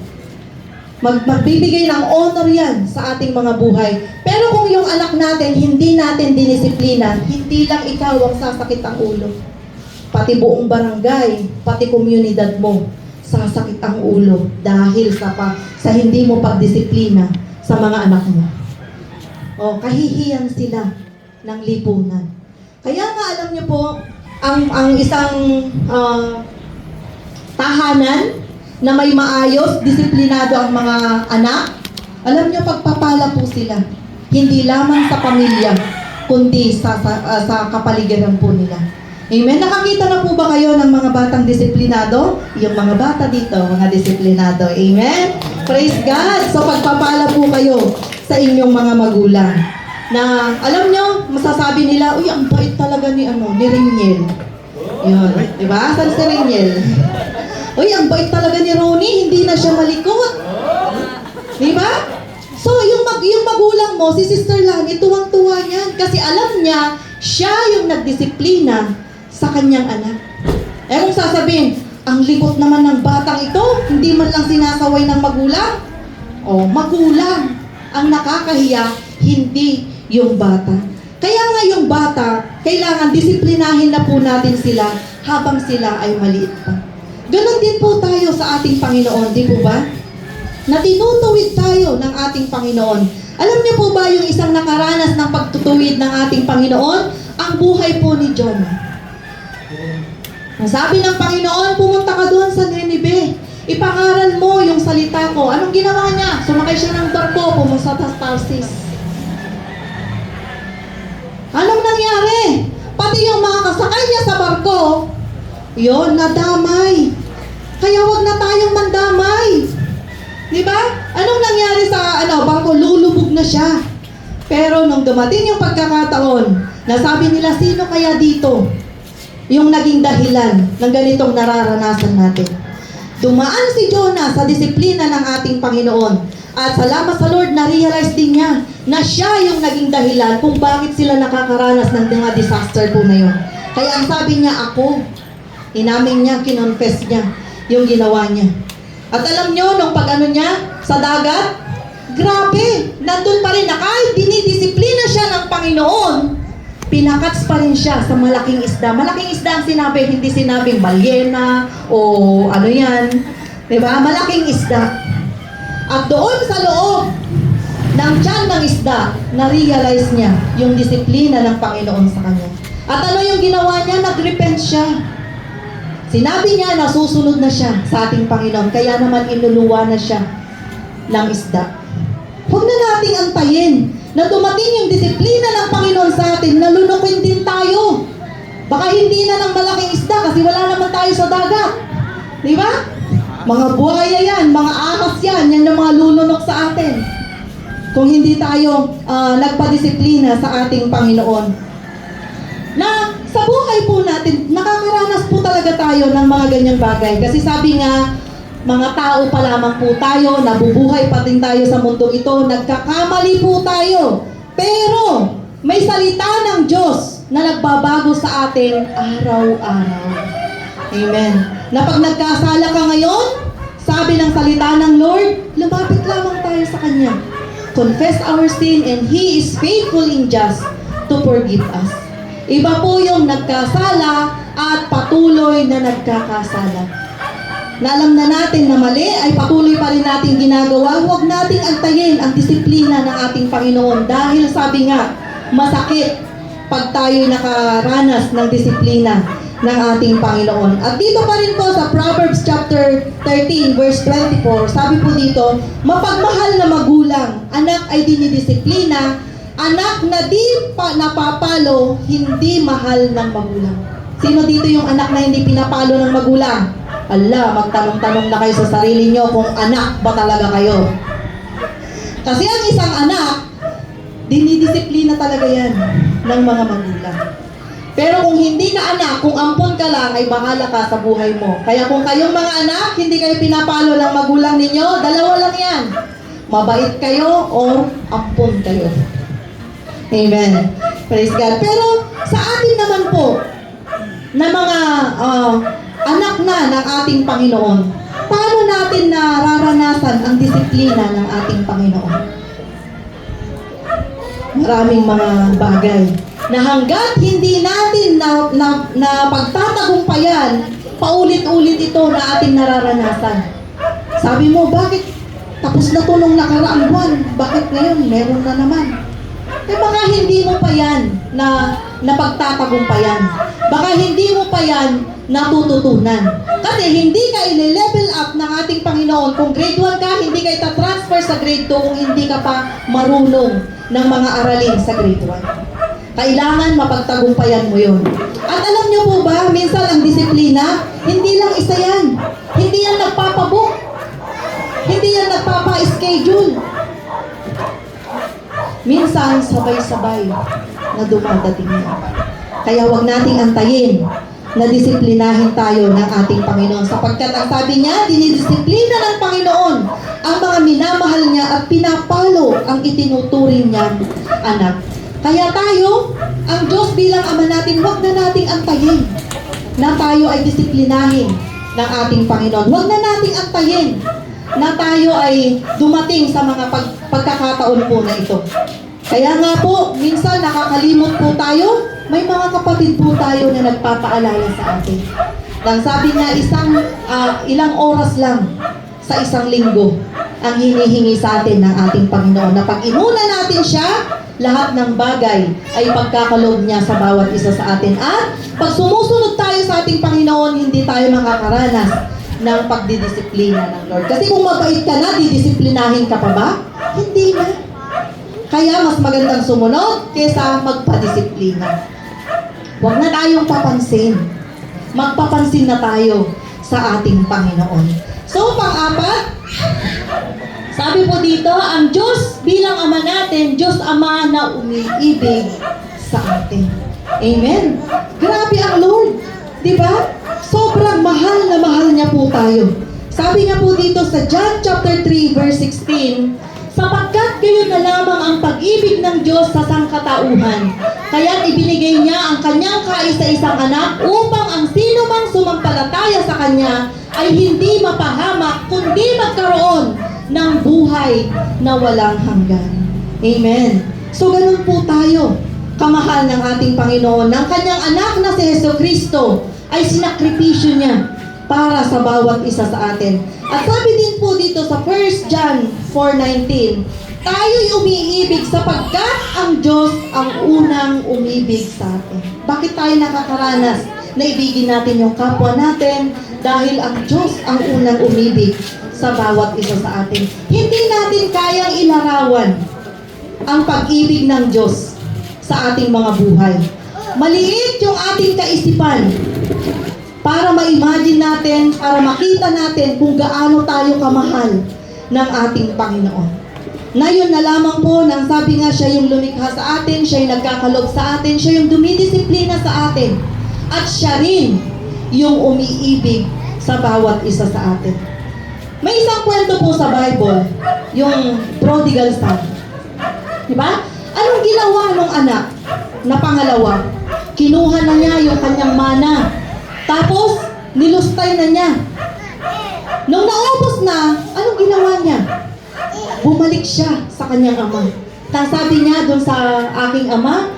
Magbibigay ng honor yan sa ating mga buhay. Pero kung yung anak natin, hindi natin dinisiplina, hindi lang ikaw ang sasakit ang ulo. Pati buong barangay, pati komunidad mo, sasakit ang ulo dahil sa hindi mo pagdisiplina sa mga anak mo. O, kahihiyan sila ng lipunan. Kaya nga alam niyo po, ang isang tahanan na may maayos, disiplinado ang mga anak, alam niyo, pagpapala po sila. Hindi lamang sa pamilya, kundi sa kapaligiran po nila. Amen? Nakakita na po ba kayo ng mga batang disiplinado? Yung mga bata dito, mga disiplinado. Amen? Praise God! So pagpapala po kayo sa inyong mga magulang. Na alam nyo, masasabi nila, uy, ang bait talaga ni Riniel. Yun, di ba? Saan si Riniel? Uy, ang bait talaga ni Ronnie, hindi na siya malikot. Di ba? So, yung magulang mo, si Sister Lani, tuwang-tuwa niyan. Kasi alam niya, siya yung nagdisiplina sa kanyang anak. Eh kung sasabihin, ang likot naman ng batang ito, hindi man lang sinasaway ng magulang. O, magulang ang nakakahiya, hindi yung bata. Kaya nga yung bata, kailangan disiplinahin na po natin sila habang sila ay maliit pa. Ganon din po tayo sa ating Panginoon, di po ba? Na tinutuwid tayo ng ating Panginoon. Alam niyo po ba yung isang nakaranas ng pagtutuwid ng ating Panginoon? Ang buhay po ni Jonah. Ang sabi ng Panginoon, pumunta ka doon sa Nineveh. Ipangaral mo yung salita ko. Anong ginawa niya? Sumakay siya ng barko, pumunta sa Tarsis. Anong nangyari? Pati yung mga kasakay niya sa barko, yon nadamay. Kaya wag na tayong mandamay. Di ba? Anong nangyari sa barko? Lulubog na siya. Pero nung dumating yung pagkakataon, nasabi nila, sino kaya dito yung naging dahilan ng ganitong nararanasan natin? Dumaan si Jonah sa disiplina ng ating Panginoon. At salamat sa Lord, na-realize din niya na siya yung naging dahilan kung bakit sila nakakaranas ng mga disaster po na yun. Kaya ang sabi niya, ako, inamin niya, kinonfess niya yung ginawa niya. At alam niyo, nung pag-ano niya sa dagat, grabe, nandun pa rin na kahit dinidisiplina siya ng Panginoon, pinakats pa rin siya sa malaking isda. Malaking isda ang sinabi, hindi sinabing balyena o ano yan. Diba? Malaking isda. At doon sa loob ng tiyan ng isda, na-realize niya yung disiplina ng Panginoon sa kanya. At ano yung ginawa niya? Nag-repent siya. Sinabi niya na susunod na siya sa ating Panginoon, kaya naman inuluwa na siya ng isda. Huwag na nating antayin na dumating yung disiplina ng Panginoon sa atin, nalunukin din tayo. Baka hindi na ng malaking isda kasi wala naman tayo sa dagat. Di ba? Mga buhaya yan, mga ahas yan, yan ang mga lulunok sa atin. Kung hindi tayo nagpadisiplina sa ating Panginoon. Na sa buhay po natin, nakakaranas po talaga tayo ng mga ganyang bagay. Kasi sabi nga, mga tao pa lamang po tayo, nabubuhay pa din tayo sa mundong ito, nagkakamali po tayo. Pero may salita ng Diyos na nagbabago sa atin araw-araw. Amen. Na pag nagkasala ka ngayon, sabi ng salita ng Lord, lumapit lamang tayo sa Kanya. Confess our sin and He is faithful and just to forgive us. Iba po yung nagkasala at patuloy na nagkakasala. Na alam na natin na mali ay patuloy pa rin natin ginagawa, huwag nating antayin ang disiplina ng ating Panginoon. Dahil sabi nga, masakit pag tayo'y nakaranas ng disiplina ng ating Panginoon. At dito pa rin po sa Proverbs chapter 13 verse 24, sabi po dito, mapagmahal na magulang, anak ay dinidisiplina, anak na di pa napapalo, hindi mahal ng magulang. Sino dito yung anak na hindi pinapalo ng magulang? Ala, magtanong-tanong na kayo sa sarili nyo kung anak ba talaga kayo. Kasi ang isang anak, dinidisiplina talaga yan ng mga magulang. Pero kung hindi ka anak, kung ampon ka lang, ay bahala ka sa buhay mo. Kaya kung kayong mga anak, hindi kayo pinapalo ng magulang ninyo, dalawa lang yan. Mabait kayo or ampon kayo. Amen. Praise God. Pero sa atin naman po, na mga anak na ng ating Panginoon, paano natin nararanasan ang disiplina ng ating Panginoon? Maraming mga bagay na hanggat hindi natin na pagtatagumpayan, paulit-ulit ito na ating nararanasan. Sabi mo, bakit tapos na ito nung nakaraang buwan? Bakit ngayon meron na naman? Baka hindi mo pa yan na pagtatagumpayan. Baka hindi mo pa yan natututunan. Kasi hindi ka i-level up ng ating Panginoon. Kung grade 1 ka, hindi ka ita-transfer sa grade 2 kung hindi ka pa marunong ng mga aralin sa grade 1. Kailangan mapagtagumpayan mo yun. At alam niyo po ba, minsan ang disiplina, hindi lang isa yan. Hindi yan nagpapabook. Hindi yan nagpapa-schedule. Minsan, sabay-sabay na dumadating yan. Kaya huwag nating antayin na disiplinahin tayo ng ating Panginoon. Sapagkat ang sabi niya, dinidisiplina ng Panginoon ang mga minamahal niya at pinapalo ang itinuturing niyang anak. Kaya tayo, ang Diyos bilang Ama natin, huwag na nating antayin na tayo ay disiplinahin ng ating Panginoon. Huwag na nating antayin na tayo ay dumating sa mga pagkakataon po na ito. Kaya nga po, minsan nakakalimot po tayo, may mga kapatid po tayo na nagpapaalala sa atin. Nang sabi nga, ilang oras lang sa isang linggo ang hinihingi sa atin ng ating Panginoon. Na pag inuna natin siya, lahat ng bagay ay pagkakaloob niya sa bawat isa sa atin at Pag sumusunod tayo sa ating Panginoon, hindi tayo makakaranas ng pagdidisiplina ng Lord. Kasi kung mabait ka na, didisiplinahin ka pa ba? Hindi na. Kaya mas magandang sumunod kaysa magpadisiplina. Huwag na tayong papansin. Magpapansin na tayo sa ating Panginoon. So, pang-apat, sabi po dito, ang Diyos bilang Ama natin, Diyos Ama na umiibig sa atin. Amen. Grabe ang Lord. Diba? Sobrang mahal na mahal niya po tayo. Sabi nga po dito sa John chapter 3 verse 16, sapagkat gayon na lamang ang pag-ibig ng Diyos sa sangkatauhan. Kaya't ibinigay niya ang kanyang kaisa-isang anak upang ang sino mang sumampalataya sa kanya ay hindi mapahamak kundi magkaroon ng buhay na walang hanggan. Amen. So ganun po tayo kamahal ng ating Panginoon. Ng kanyang anak na si Jesucristo ay sinakripisyo niya para sa bawat isa sa atin. At sabi din po dito sa 1 John 4:19, tayo'y umiibig sapagkat ang Diyos ang unang umibig sa atin. Bakit tayo nakakaranas na ibigin natin yung kapwa natin? Dahil ang Diyos ang unang umibig sa bawat isa sa atin. Hindi natin kayang ilarawan ang pag-ibig ng Diyos sa ating mga buhay. Maliit yung ating kaisipan para ma-imagine natin, para makita natin kung gaano tayo kamahal ng ating Panginoon. Ngayon na lamang po, nang sabi nga siya yung lumikha sa atin, siya yung nagkakalob sa atin, siya yung dumidisiplina sa atin, at siya rin yung umiibig sa bawat isa sa atin. May isang kwento po sa Bible, yung prodigal son. Diba? Anong ginawa ng anak na pangalawa? Kinuha na niya yung kanyang mana. Tapos, nilustay na niya. Nung naubos na, anong ginawa niya? Bumalik siya sa kanyang ama. Tapos sabi niya doon sa aking ama,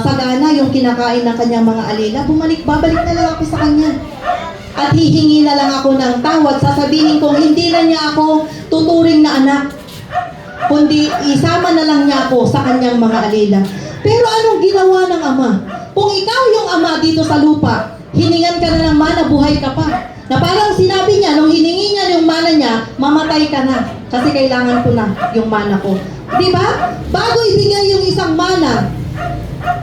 sagana yung kinakain ng kanyang mga alila, babalik na lang ako sa kanya. At hihingi na lang ako ng tawad. Sasabihin kong hindi na niya ako tuturing na anak, kundi isama na lang niya ako sa kanyang mga alila. Pero anong ginawa ng ama? Kung ikaw yung ama dito sa lupa, hiningan ka na ng mana, buhay ka pa. Na parang sinabi niya, nung hiningi niya yung mana niya, mamatay ka na. Kasi kailangan ko na yung mana ko. Diba? Bago ibigay yung isang mana,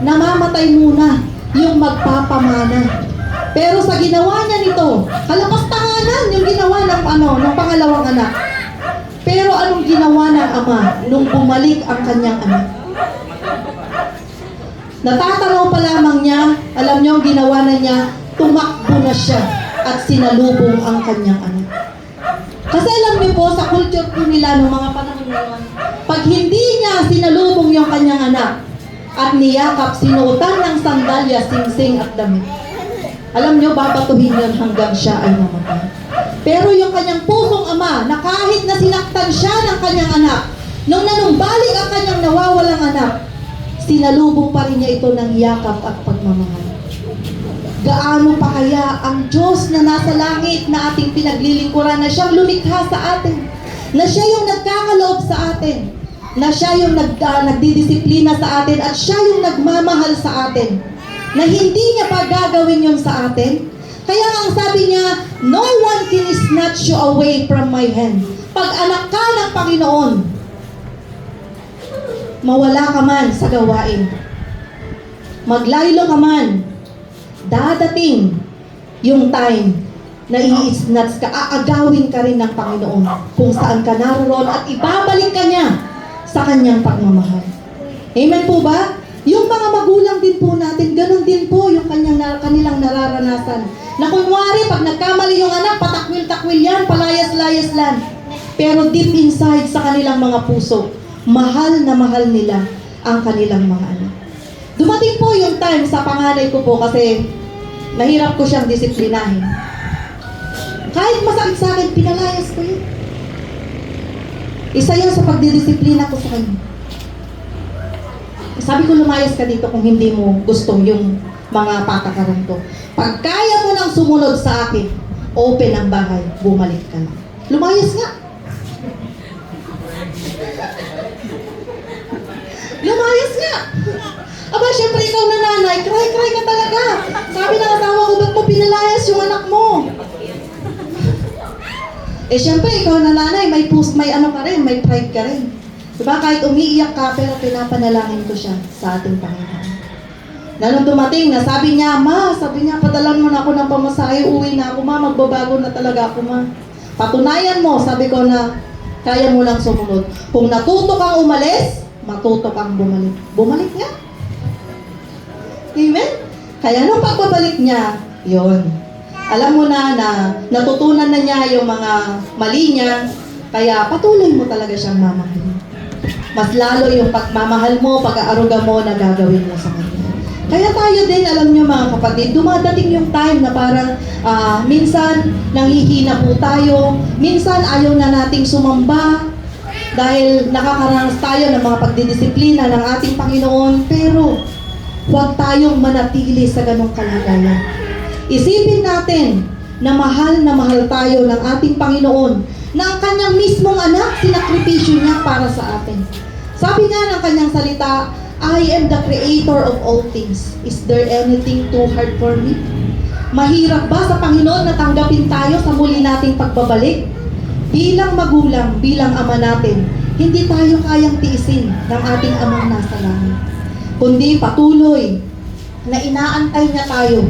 namamatay muna yung magpapamana. Pero sa ginawa niya nito, kalapastanganan yung ginawa ng pangalawang anak. Pero anong ginawa ng ama nung bumalik ang kanyang anak? Natatanaw pa lamang niya, alam niyo ang ginawa na niya, tumakbo na siya at sinalubong ang kanyang anak. Kasi alam niyo po, sa culture po nila noong mga panahon ngayon, pag hindi niya sinalubong yung kanyang anak at niyakap, sinuotan ng sandalya, singsing at damit, alam niyo, babatuhin yun hanggang siya ay mamatay. Pero yung kanyang pusong ama, na kahit na sinaktan siya ng kanyang anak, nung nanumbalik ang kanyang nawawalang anak, sinalubong pa rin niya ito ng yakap at pagmamahal. Gaano pa kaya ang Diyos na nasa langit na ating pinaglilingkuran, na siyang lumikha sa atin, na siya yung nagkakaloob sa atin, na siya yung nagdidisiplina sa atin, at siya yung nagmamahal sa atin, na hindi niya pa gagawin yun sa atin. Kaya ang sabi niya, no one can snatch you away from my hand. Pag anak ka ng Panginoon, mawala ka man sa gawain, maglaylo ka man, dadating yung time na i-snatch ka, aagawin ka rin ng Panginoon kung saan ka naroon at ibabalik ka niya sa kanyang pagmamahal. Amen po ba? Yung mga magulang din po natin, ganun din po yung kanilang nararanasan. Na kunwari, pag nagkamali yung anak, patakwil-takwil yan, palayas-layas lang. Pero deep inside sa kanilang mga puso, mahal na mahal nila ang kanilang mga anak. Dumating po yung time sa panganay ko po kasi mahirap ko siyang disiplinahin. Kahit masakit sa akin, pinalayas ko yun. Isa yun sa pagdidisiplina ko sa kanya. Sabi ko, lumayas ka dito kung hindi mo gusto yung mga patakaran ko. Pag kaya mo nang sumunod sa akin, open ang bahay, bumalik ka na. Lumayas nga. Lumayas nga. Aba, syempre ikaw na nanay, cry ka talaga. Sabi ng Syempre, ikaw na nanay, may ano ka rin, may pride ka rin. Diba? Kahit umiiyak ka, pero pinapanalangin ko siya sa ating Panginoon. Na nung dumating, na sabi niya, Ma, padalan mo na ako ng pamasahe, uwi na ako, Ma, magbabago na talaga ako, Ma. Patunayan mo, sabi ko na, kaya mo lang sumunod. Kung natuto kang umalis, matuto kang bumalik. Bumalik nga. Amen? Kaya nung pagbabalik niya, yon. Alam mo na natutunan na niya yung mga mali niya, kaya patuloy mo talaga siyang mamahalin. Mas lalo yung pagmamahal mo, pag-aaruga mo na gagawin mo sa kanya. Kaya tayo din, alam niyo mga kapatid, dumadating yung time na parang minsan nanghihina po tayo, minsan ayaw na nating sumamba dahil nakakaranas tayo ng mga pagdidisiplina ng ating Panginoon, pero huwag tayong manatili sa ganong kalagayan. Isipin natin na mahal tayo ng ating Panginoon, na ang kanyang mismong anak, sinakripisyo niya para sa atin. Sabi nga ng kanyang salita, I am the creator of all things. Is there anything too hard for me? Mahirap ba sa Panginoon na tanggapin tayo sa muli nating pagbabalik? Bilang magulang, bilang ama natin, hindi tayo kayang tiisin ng ating amang nasa langit. Kundi patuloy na inaantay niya tayo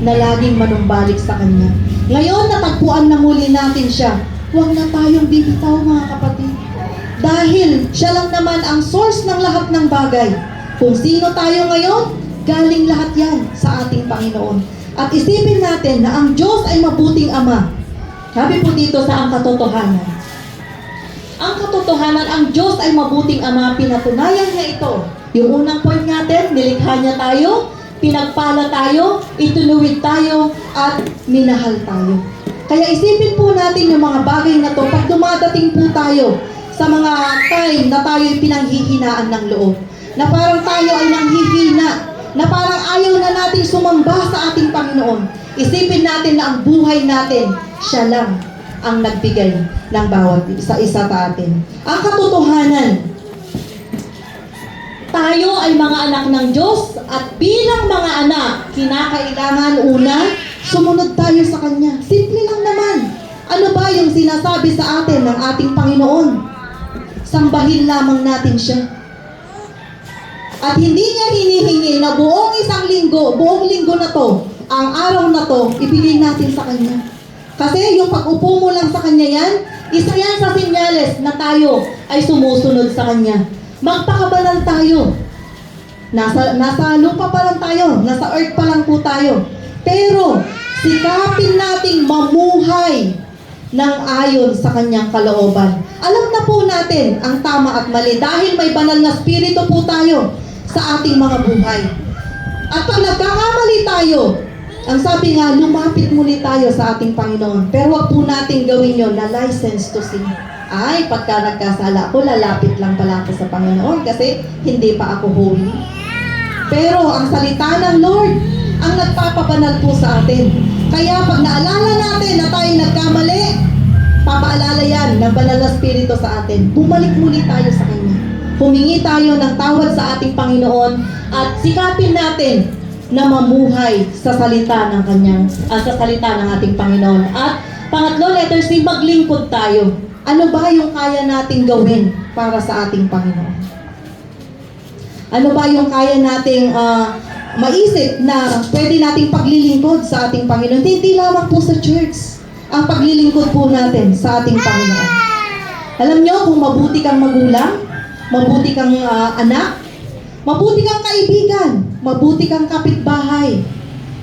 na laging manumbalik sa Kanya. Ngayon, natagpuan na muli natin siya. Huwag na tayong bibitaw, mga kapatid. Dahil siya lang naman ang source ng lahat ng bagay. Kung sino tayo ngayon, galing lahat yan sa ating Panginoon. At isipin natin na ang Diyos ay mabuting Ama. Sabi po dito sa ang katotohanan. Ang katotohanan, ang Diyos ay mabuting Ama. Pinatunayan niya ito. Yung unang point natin, nilikha niya tayo, pinagpala tayo, itinuwid tayo, at minahal tayo. Kaya isipin po natin yung mga bagay na to pag dumadating po tayo sa mga time na tayo'y pinanghihinaan ng loob. Na parang tayo ay nanghihina, na parang ayaw na natin sumamba sa ating Panginoon. Isipin natin na ang buhay natin, siya lang ang nagbigay ng bawat isa sa atin. Ang katotohanan, tayo ay mga anak ng Diyos at bilang mga anak, kinakailangan una, sumunod tayo sa Kanya. Simple lang naman. Ano ba yung sinasabi sa atin ng ating Panginoon? Sambahin lamang natin siya. At hindi niya hinihingi na buong linggo na to, ang araw na to, ibigay natin sa Kanya. Kasi yung pag-upo mo lang sa Kanya yan, isa yan sa sinyales na tayo ay sumusunod sa Kanya. Magpakabanal tayo. Nasa lupa pa lang tayo, nasa earth pa lang po tayo. Pero, sikapin nating mamuhay ng ayon sa Kanyang kalooban. Alam na po natin ang tama at mali dahil may banal na spirito po tayo sa ating mga buhay. At pag nagkakamali tayo, ang sabi nga, lumapit muli tayo sa ating Panginoon. Pero wag po natin gawin yon na license to sin. Ay, pagka nagkasala ako, lalapit lang pala ako sa Panginoon kasi hindi pa ako holy. Pero ang salita ng Lord, ang nagpapabanal po sa atin. Kaya pag naalala natin na tayo nagkamali, papaalala yan ng banal na spirito sa atin. Bumalik muli tayo sa Kanya. Humingi tayo ng tawad sa ating Panginoon at sikapin natin na mamuhay sa salita ng Kanyang, sa salita ng ating Panginoon. At pangatlo, letter C, maglingkod tayo. Ano ba yung kaya nating gawin para sa ating Panginoon? Ano ba yung kaya nating maisip na pwede nating paglilingkod sa ating Panginoon? Hindi lamang po sa church ang paglilingkod po natin sa ating Panginoon. Alam nyo, kung mabuti kang magulang, mabuti kang anak, mabuti kang kaibigan, mabuti kang kapitbahay,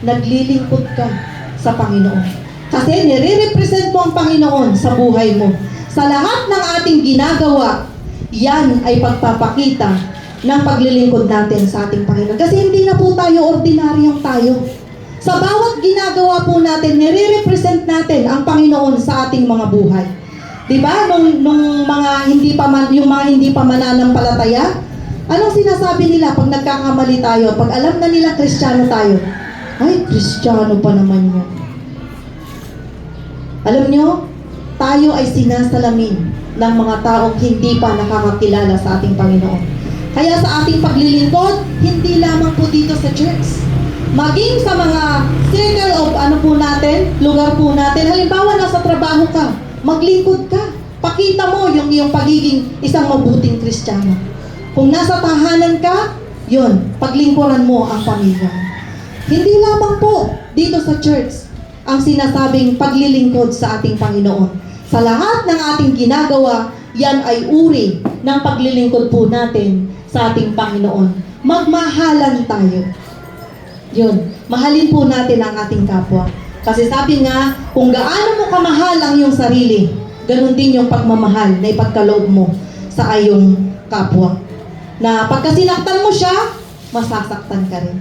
naglilingkod ka sa Panginoon. Kasi nire-represent mo ang Panginoon sa buhay mo. Sa lahat ng ating ginagawa, yan ay pagpapakita ng paglilingkod natin sa ating Panginoon. Kasi hindi na po tayo ordinaryong tayo. Sa bawat ginagawa po natin, nire-represent natin ang Panginoon sa ating mga buhay. Diba? Nung mga yung mga hindi pa mananampalataya, anong sinasabi nila pag nagkakamali tayo? Pag alam na nila Kristiyano tayo, ay, Kristiyano pa naman yun. Alam nyo, tayo ay sinasalamin ng mga taong hindi pa nakakakilala sa ating Panginoon. Kaya sa ating paglilingkod, hindi lamang po dito sa church. Maging sa mga circle of lugar po natin. Halimbawa, nasa trabaho ka. maglingkod ka. Pakita mo yung iyong pagiging isang mabuting Kristiyano. Kung nasa tahanan ka, yun, paglingkuran mo ang pamilya. Hindi lamang po dito sa church ang sinasabing paglilingkod sa ating Panginoon. Sa lahat ng ating ginagawa, yan ay uri ng paglilingkod po natin sa ating Panginoon. Magmahalan tayo. Yun, mahalin po natin ang ating kapwa. Kasi sabi nga, kung gaano mo kamahal ang iyong sarili, ganun din yung pagmamahal na ipagkaloob mo sa iyong kapwa. Na pagka sinaktan mo siya, masasaktan ka rin.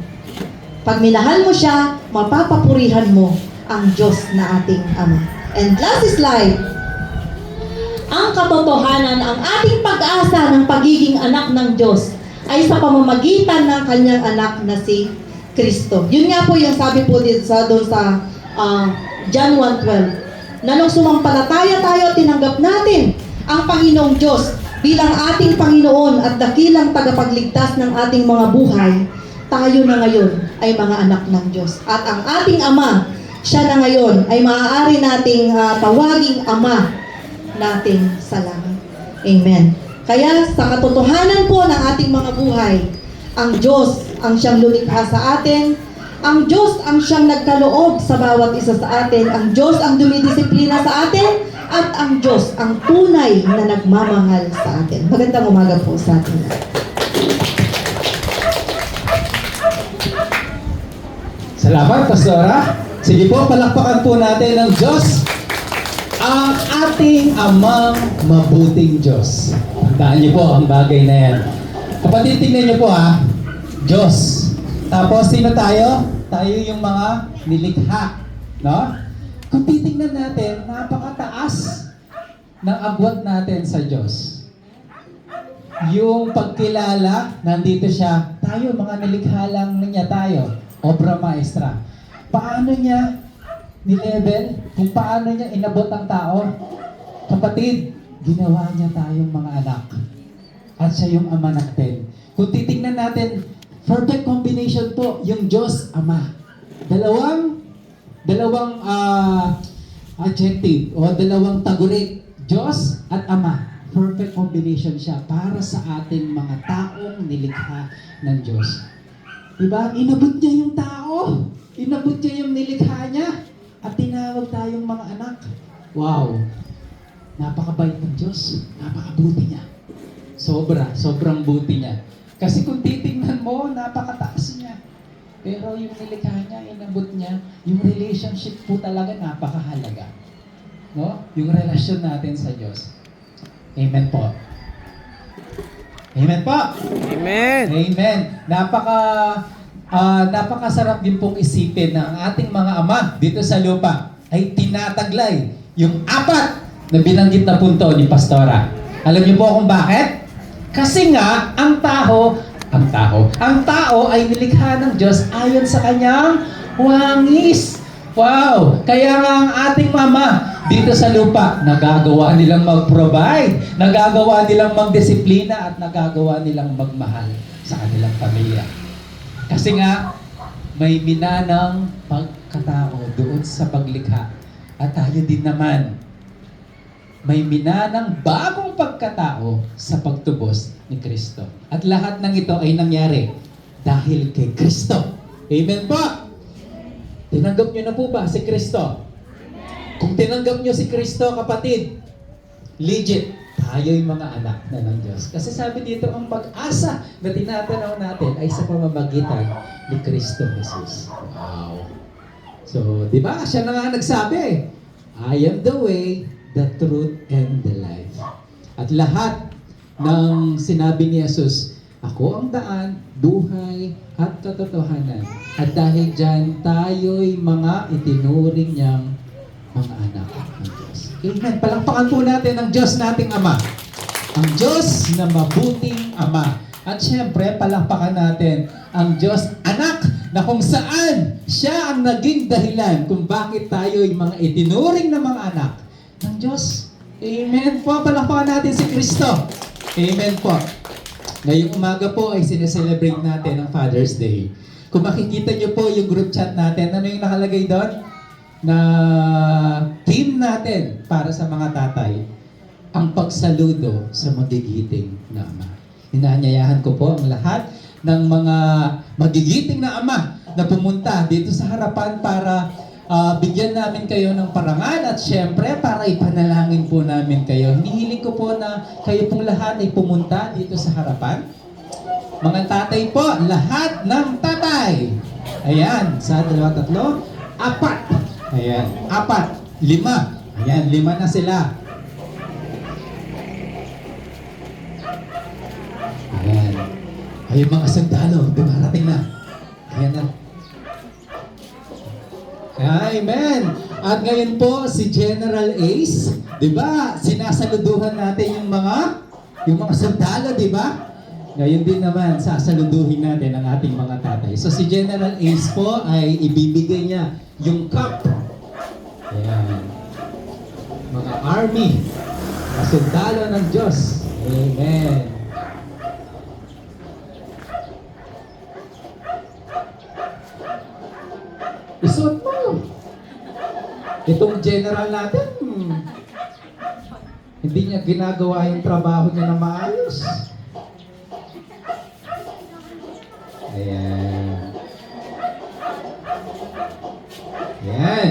Pag minahal mo siya, mapapapurihan mo ang Diyos na ating Ama. And last slide. Ang katotohanan, ang ating pag-asa ng pagiging anak ng Diyos ay sa pamamagitan ng kanyang anak na si Kristo. Yun nga po yung sabi po dito doon sa John 1:12. Na nung sumampalataya tayo, tinanggap natin ang Panginoong Diyos bilang ating Panginoon at dakilang tagapagligtas ng ating mga buhay, tayo na ngayon ay mga anak ng Diyos. At ang ating Ama, siya na ngayon ay maaari nating tawaging Ama natin sa langit. Amen. Kaya sa katotohanan po ng ating mga buhay, ang Diyos ang siyang lumikha sa atin, ang Diyos ang siyang nagkaloob sa bawat isa sa atin, ang Diyos ang dumidisiplina sa atin, at ang Diyos ang tunay na nagmamahal sa atin. Magandang umaga po sa atin. Salamat, Pastora. Sige po, palakpakan po natin ng Diyos, ang ating amang mabuting Diyos. Tandaan niyo po ang bagay na yan. Kapatid, tingnan niyo po ha, Diyos. Tapos, sino tayo? Tayo yung mga nilikha. No? Kung titingnan natin, napakataas ng agwat natin sa Diyos. Yung pagkilala, nandito siya, tayo, mga nilikha lang niya tayo. Obra maestra. Paano niya nilevel? Kung paano niya inabot ang tao? Kapatid, ginawa niya tayong mga anak. At siya yung ama natin. Kung titingnan natin, perfect combination po, yung Diyos, Ama. Dalawang adjective o dalawang tagurik, Diyos at Ama. Perfect combination siya para sa ating mga taong nilikha ng Diyos. Diba? Inabot niya yung tao. Inabot niya yung nilikha niya. At tinawag tayong mga anak. Wow! Napakabait ng Diyos. Napakabuti niya. Sobrang buti niya. Kasi kung titingnan mo, napakataas niya. Pero yung nilikha niya, inabot niya, yung relationship po talaga napakahalaga. No? Yung relasyon natin sa Diyos. Amen po. Amen po. Amen. Amen. Napakasarap din pong isipin na ang ating mga ama dito sa lupa ay tinataglay yung apat na binanggit na punto ni Pastora. Alam niyo po kung bakit? Kasi nga, ang tao ay nilikha ng Diyos ayon sa kanyang wangis. Wow! Kaya nga ang ating mama dito sa lupa, nagagawa nilang mag-provide, nagagawa nilang magdisiplina, at nagagawa nilang magmahal sa kanilang pamilya. Kasi nga, may minanang pagkatao doon sa paglikha. At tayo din naman, may minanang bagong pagkatao sa pagtubos ni Kristo. At lahat ng ito ay nangyari dahil kay Kristo. Amen po! Tinanggap niyo na po ba si Kristo? Kung tinanggap niyo si Kristo, kapatid, legit, tayo'y mga anak na ng Diyos. Kasi sabi dito, ang pag-asa na tinatanaw natin ay sa pamamagitan ni Kristo Jesus. Wow! So, di ba? Siya na nga nagsabi, I am the way, the truth, and the life. At lahat ng sinabi ni Jesus, ako ang daan, buhay, at katotohanan. At dahil dyan, tayo'y mga itinuring niyang mga anak ng Diyos. Amen. Palakpakan po natin ang Diyos nating Ama. Ang Diyos na mabuting Ama. At syempre, palakpakan natin ang Diyos Anak na kung saan siya ang naging dahilan kung bakit tayo'y mga itinuring na mga anak ng Diyos. Amen po. Palakpakan natin si Kristo. Amen po. Ngayong umaga po ay sineselebrate natin ang Father's Day. Kung makikita niyo po yung group chat natin, ano yung nakalagay doon? na team natin para sa mga tatay, ang pagsaludo sa magigiting na ama. Inaanyayahan ko po ang lahat ng mga magigiting na ama na pumunta dito sa harapan para bigyan namin kayo ng parangal at syempre para ipanalangin po namin kayo. Hinihiling ko po na kayo pong lahat ay pumunta dito sa harapan. Mga tatay po, lahat ng tatay. Ayan, sa 2, 3, 4. Ayan, 4, 5. Ayan, 5 na sila. Ayan. Ayun mga sundalo, dumarating na. Ayan na. Amen. At ngayon po si General Ace, 'di ba? Sinasaluduhan natin yung mga sundalo, 'di ba? Ngayon din naman sasaluduhin natin ang ating mga tatay. So si General Ace po ay ibibigay niya yung cup. Ayan. Mga army, mga sundalo ng Diyos. Amen. Isuot mo. Itong general natin, hindi niya ginagawa yung trabaho niya na maayos. Ayan. Ayan.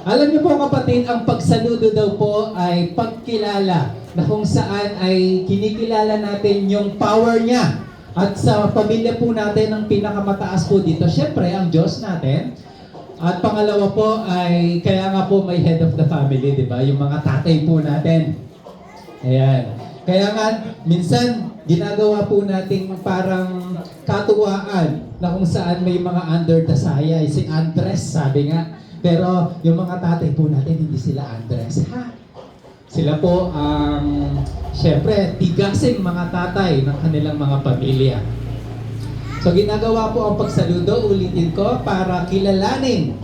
Alam niyo po kapatid, ang pagsaludo daw po ay pagkilala na kung saan ay kinikilala natin yung power niya. At sa pamilya po natin, ang pinakamataas po dito, syempre ang Diyos natin. At pangalawa po ay, kaya nga po may head of the family, di ba? Yung mga tatay po natin. Ayan. Kaya nga, minsan, ginagawa po nating parang katuwaan na kung saan may mga under the saya. Si Andres, sabi nga. Pero yung mga tatay po natin, hindi sila Andres. Ha? Sila po ang, syempre, tigasing mga tatay ng kanilang mga pamilya. So ginagawa po ang pagsaludo, ulitin ko, para kilalanin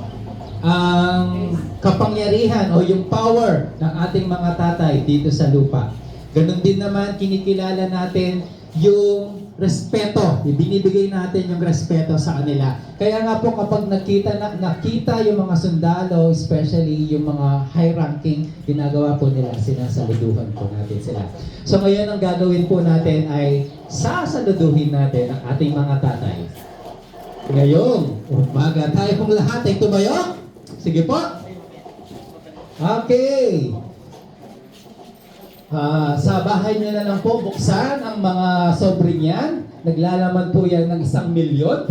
ang kapangyarihan o yung power ng ating mga tatay dito sa lupa. Ganon din naman, kinikilala natin yung respeto. Ibinibigay natin yung respeto sa kanila. Kaya nga po kapag nakita yung mga sundalo, especially yung mga high-ranking, ginagawa po nila, sinasaluduhan po natin sila. So ngayon ang gagawin po natin ay sasaluduhin natin ang ating mga tatay. Ngayong umaga, tayo pong lahat ay tumayo. Sige po. Okay. Sa bahay niyo na lang po buksan ang mga sobre niyan. Naglalaman po yan ng 1 milyon.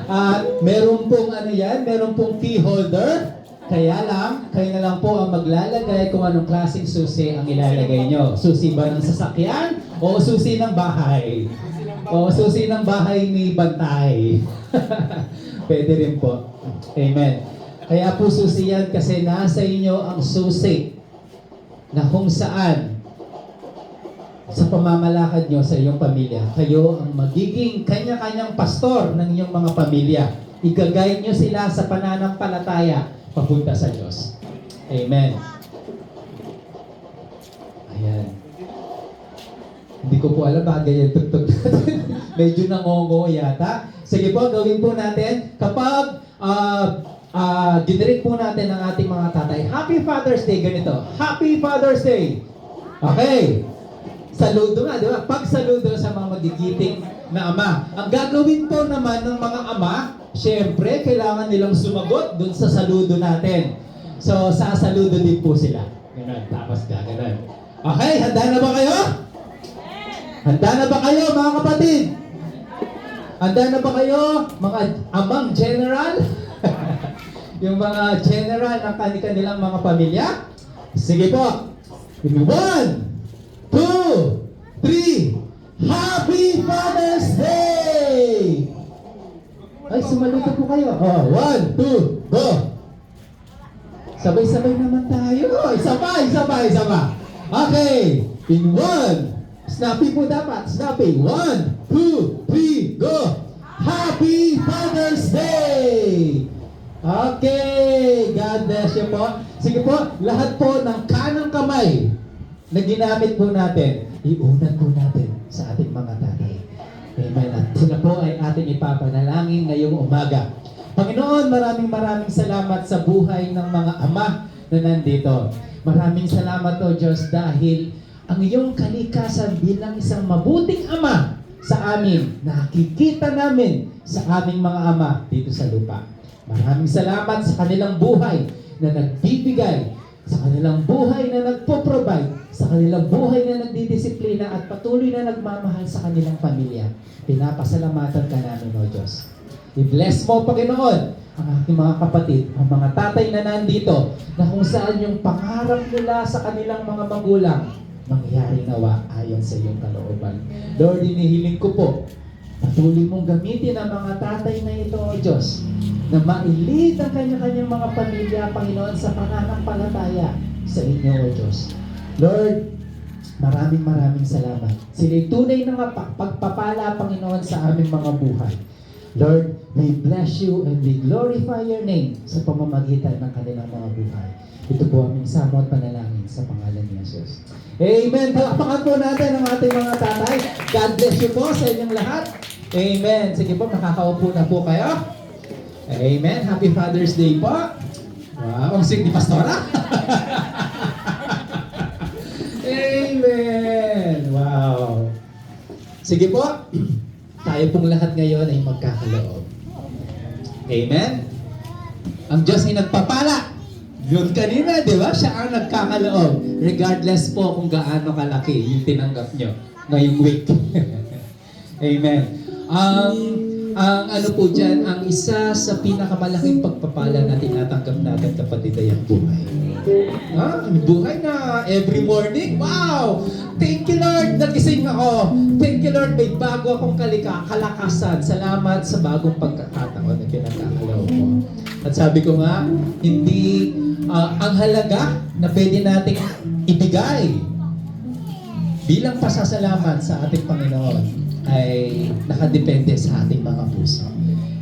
At meron pong ano yan, meron pong key holder. Kaya lang, kayo na lang po ang maglalagay kung anong klaseng susi ang ilalagay nyo. Susi ba ng sasakyan? O susi ng bahay? O susi ng bahay ni Bantay? Pwede rin po. Amen. Kaya po susi yan kasi nasa inyo ang susi na kung saan sa pamamalakad nyo sa iyong pamilya, kayo ang magiging kanya-kanyang pastor ng iyong mga pamilya. I-guide nyo sila sa pananampalataya papunta sa Diyos. Amen. Ayan. Hindi ko po alam bagay yung tugtog natin. Medyo nangongo yata. Sige po, gawin po natin. Kapag dinirect po natin ang ating mga tatay, Happy Father's Day, ganito. Happy Father's Day! Okay. Saludo nga, di ba? Pagsaludo sa mga magigiting na ama. Ang gagawin po naman ng mga ama, syempre, kailangan nilang sumagot dun sa saludo natin. So, sasaludo din po sila. Ganun, tapos gaganon. Okay, handa na ba kayo? Handa na ba kayo, mga kapatid? Handa na ba kayo, mga amang general? Yung mga general ng kanilang mga pamilya? Sige po. 1, 2, 3, Happy Father's Day! Ay, sumaludo po kayo. 1, 2, go! Sabay-sabay naman tayo. Isa pa. Okay. In 1. Snappy po dapat. Snappy. 1, 2, 3, go! Happy Father's Day! Okay. God bless you po. Sige po, lahat po ng kanang kamay na ginamit po natin, iunat po natin sa ating mga tatay. Amen. At sila po ay ating ipapanalangin ngayong umaga. Panginoon, maraming salamat sa buhay ng mga ama na nandito. Maraming salamat o Diyos dahil ang iyong kalikasan bilang isang mabuting ama sa amin, nakikita namin sa aming mga ama dito sa lupa. Maraming salamat sa kanilang buhay na nagbibigay, sa kanilang buhay na nagpo-provide, sa kanilang buhay na nagdidisiplina at patuloy na nagmamahal sa kanilang pamilya. Pinapasalamatan ka namin, O Diyos. I-bless mo, Panginoon, ang aking mga kapatid, ang mga tatay na nandito, na kung saan yung pangarap nila sa kanilang mga magulang, mangyari nawa ayon sa iyong kalooban. Lord, inihiling ko po, patuloy mong gamitin ang mga tatay na ito, O Diyos, na mailid ang kanya-kanyang mga pamilya, Panginoon, sa pananampalataya sa inyo, O Diyos. Lord, maraming salamat. Sila'y tunay na pagpapala, Panginoon, sa aming mga buhay. Lord, we bless you and we glorify your name sa pamamagitan ng kanilang mga buhay. Ito po aming samo at panalangin sa pangalan ni Jesus. Amen. Palakpakan po natin ang ating mga tatay. God bless you po sa inyong lahat. Amen. Sige po, makakaupo na po kayo. Amen. Happy Father's Day po. Wow, ang sing ni Pastora. Amen. Wow. Sige po. Tayo pong lahat ngayon ay magkakaloob. Amen? Ang Diyos ay nagpapala. Yun kanina, di ba? Siya ang nagkakaloob. Regardless po kung gaano kalaki yung tinanggap nyo ngayong week. Amen. Ang ano po dyan, ang isa sa pinakamalaking pagpapala na tinatanggap natin, kapatid, ay ang buhay. Buhay na every morning. Wow! Thank you, Lord. Nagising ako. Thank you, Lord. May bago akong kalakasan. Salamat sa bagong pagkakataon na pinagkakaloob mo. At sabi ko nga, hindi ang halaga na pwede nating ibigay bilang pasasalamat sa ating Panginoon ay nakadepende sa ating mga puso.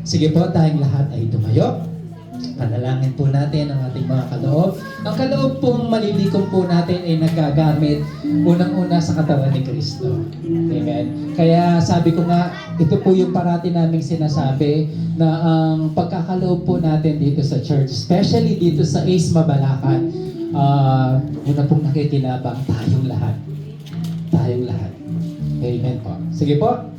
Sige po, tayong lahat ay tumayo. Panalangin po natin ang ating mga kaloob. Ang kaloob pong malilikom po natin ay nagagamit unang-una sa katawan ni Kristo. Amen. Kaya sabi ko nga, ito po yung parati naming sinasabi na ang pagkakaloob po natin dito sa church, especially dito sa Ace Mabalacan, una pong nakikinabang tayong lahat. Tayong lahat. Amen po. Sige po,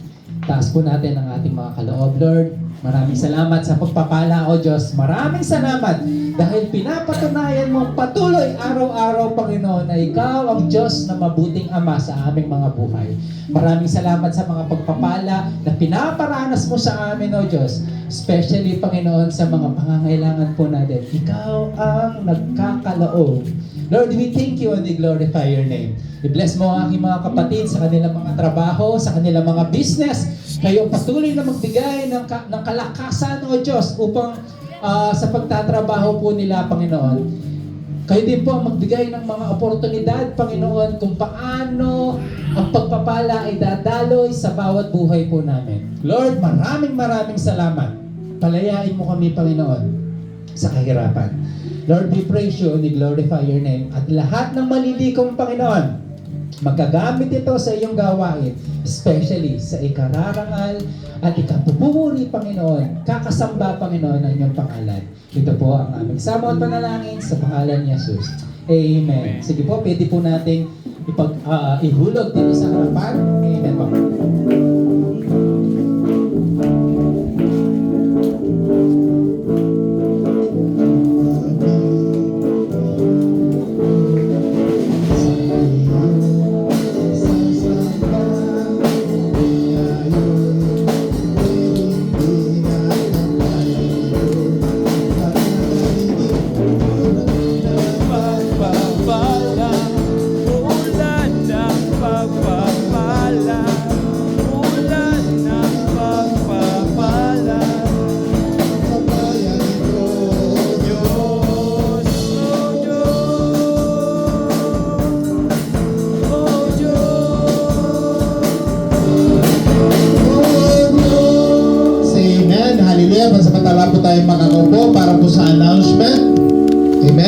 taas po natin ang ating mga kaloob. Lord, maraming salamat sa pagpapala, O Diyos. Maraming salamat dahil pinapatunayan mo patuloy araw-araw, Panginoon, na Ikaw ang Diyos na mabuting Ama sa aming mga buhay. Maraming salamat sa mga pagpapala na pinaparanas mo sa amin, O Diyos. Especially, Panginoon, sa mga pangangailangan po natin. Ikaw ang nagkakaloob. Lord, we thank you and we glorify your name. I-bless mo ang aking mga kapatid sa kanilang mga trabaho, sa kanilang mga business. Kayo patuloy na magbigay ng kalakasan, O Diyos, upang sa pagtatrabaho po nila, Panginoon. Kayo din po ang magbigay ng mga oportunidad, Panginoon, kung paano ang pagpapala ay dadaloy sa bawat buhay po namin. Lord, maraming salamat. Palayain mo kami, Panginoon, sa kahirapan. Lord, we praise you and we glorify your name. At lahat ng malilikom, Panginoon, magagamit ito sa iyong gawain, especially sa ikararangal at ikapupuri, Panginoon, kakasamba, Panginoon, ang iyong pangalan. Ito po ang aming samo at panalangin sa pangalan ni Jesus. Amen. Sige po, pwede po nating ihulog dito sa harapan. Amen po. Pagpapala, ulan ng pagpapala, ulan ng pagpapala. Diyos, oh Diyos, oh Diyos. Amen. Hallelujah. Pansamantala po tayo makakaupo para po sa announcement. Amen.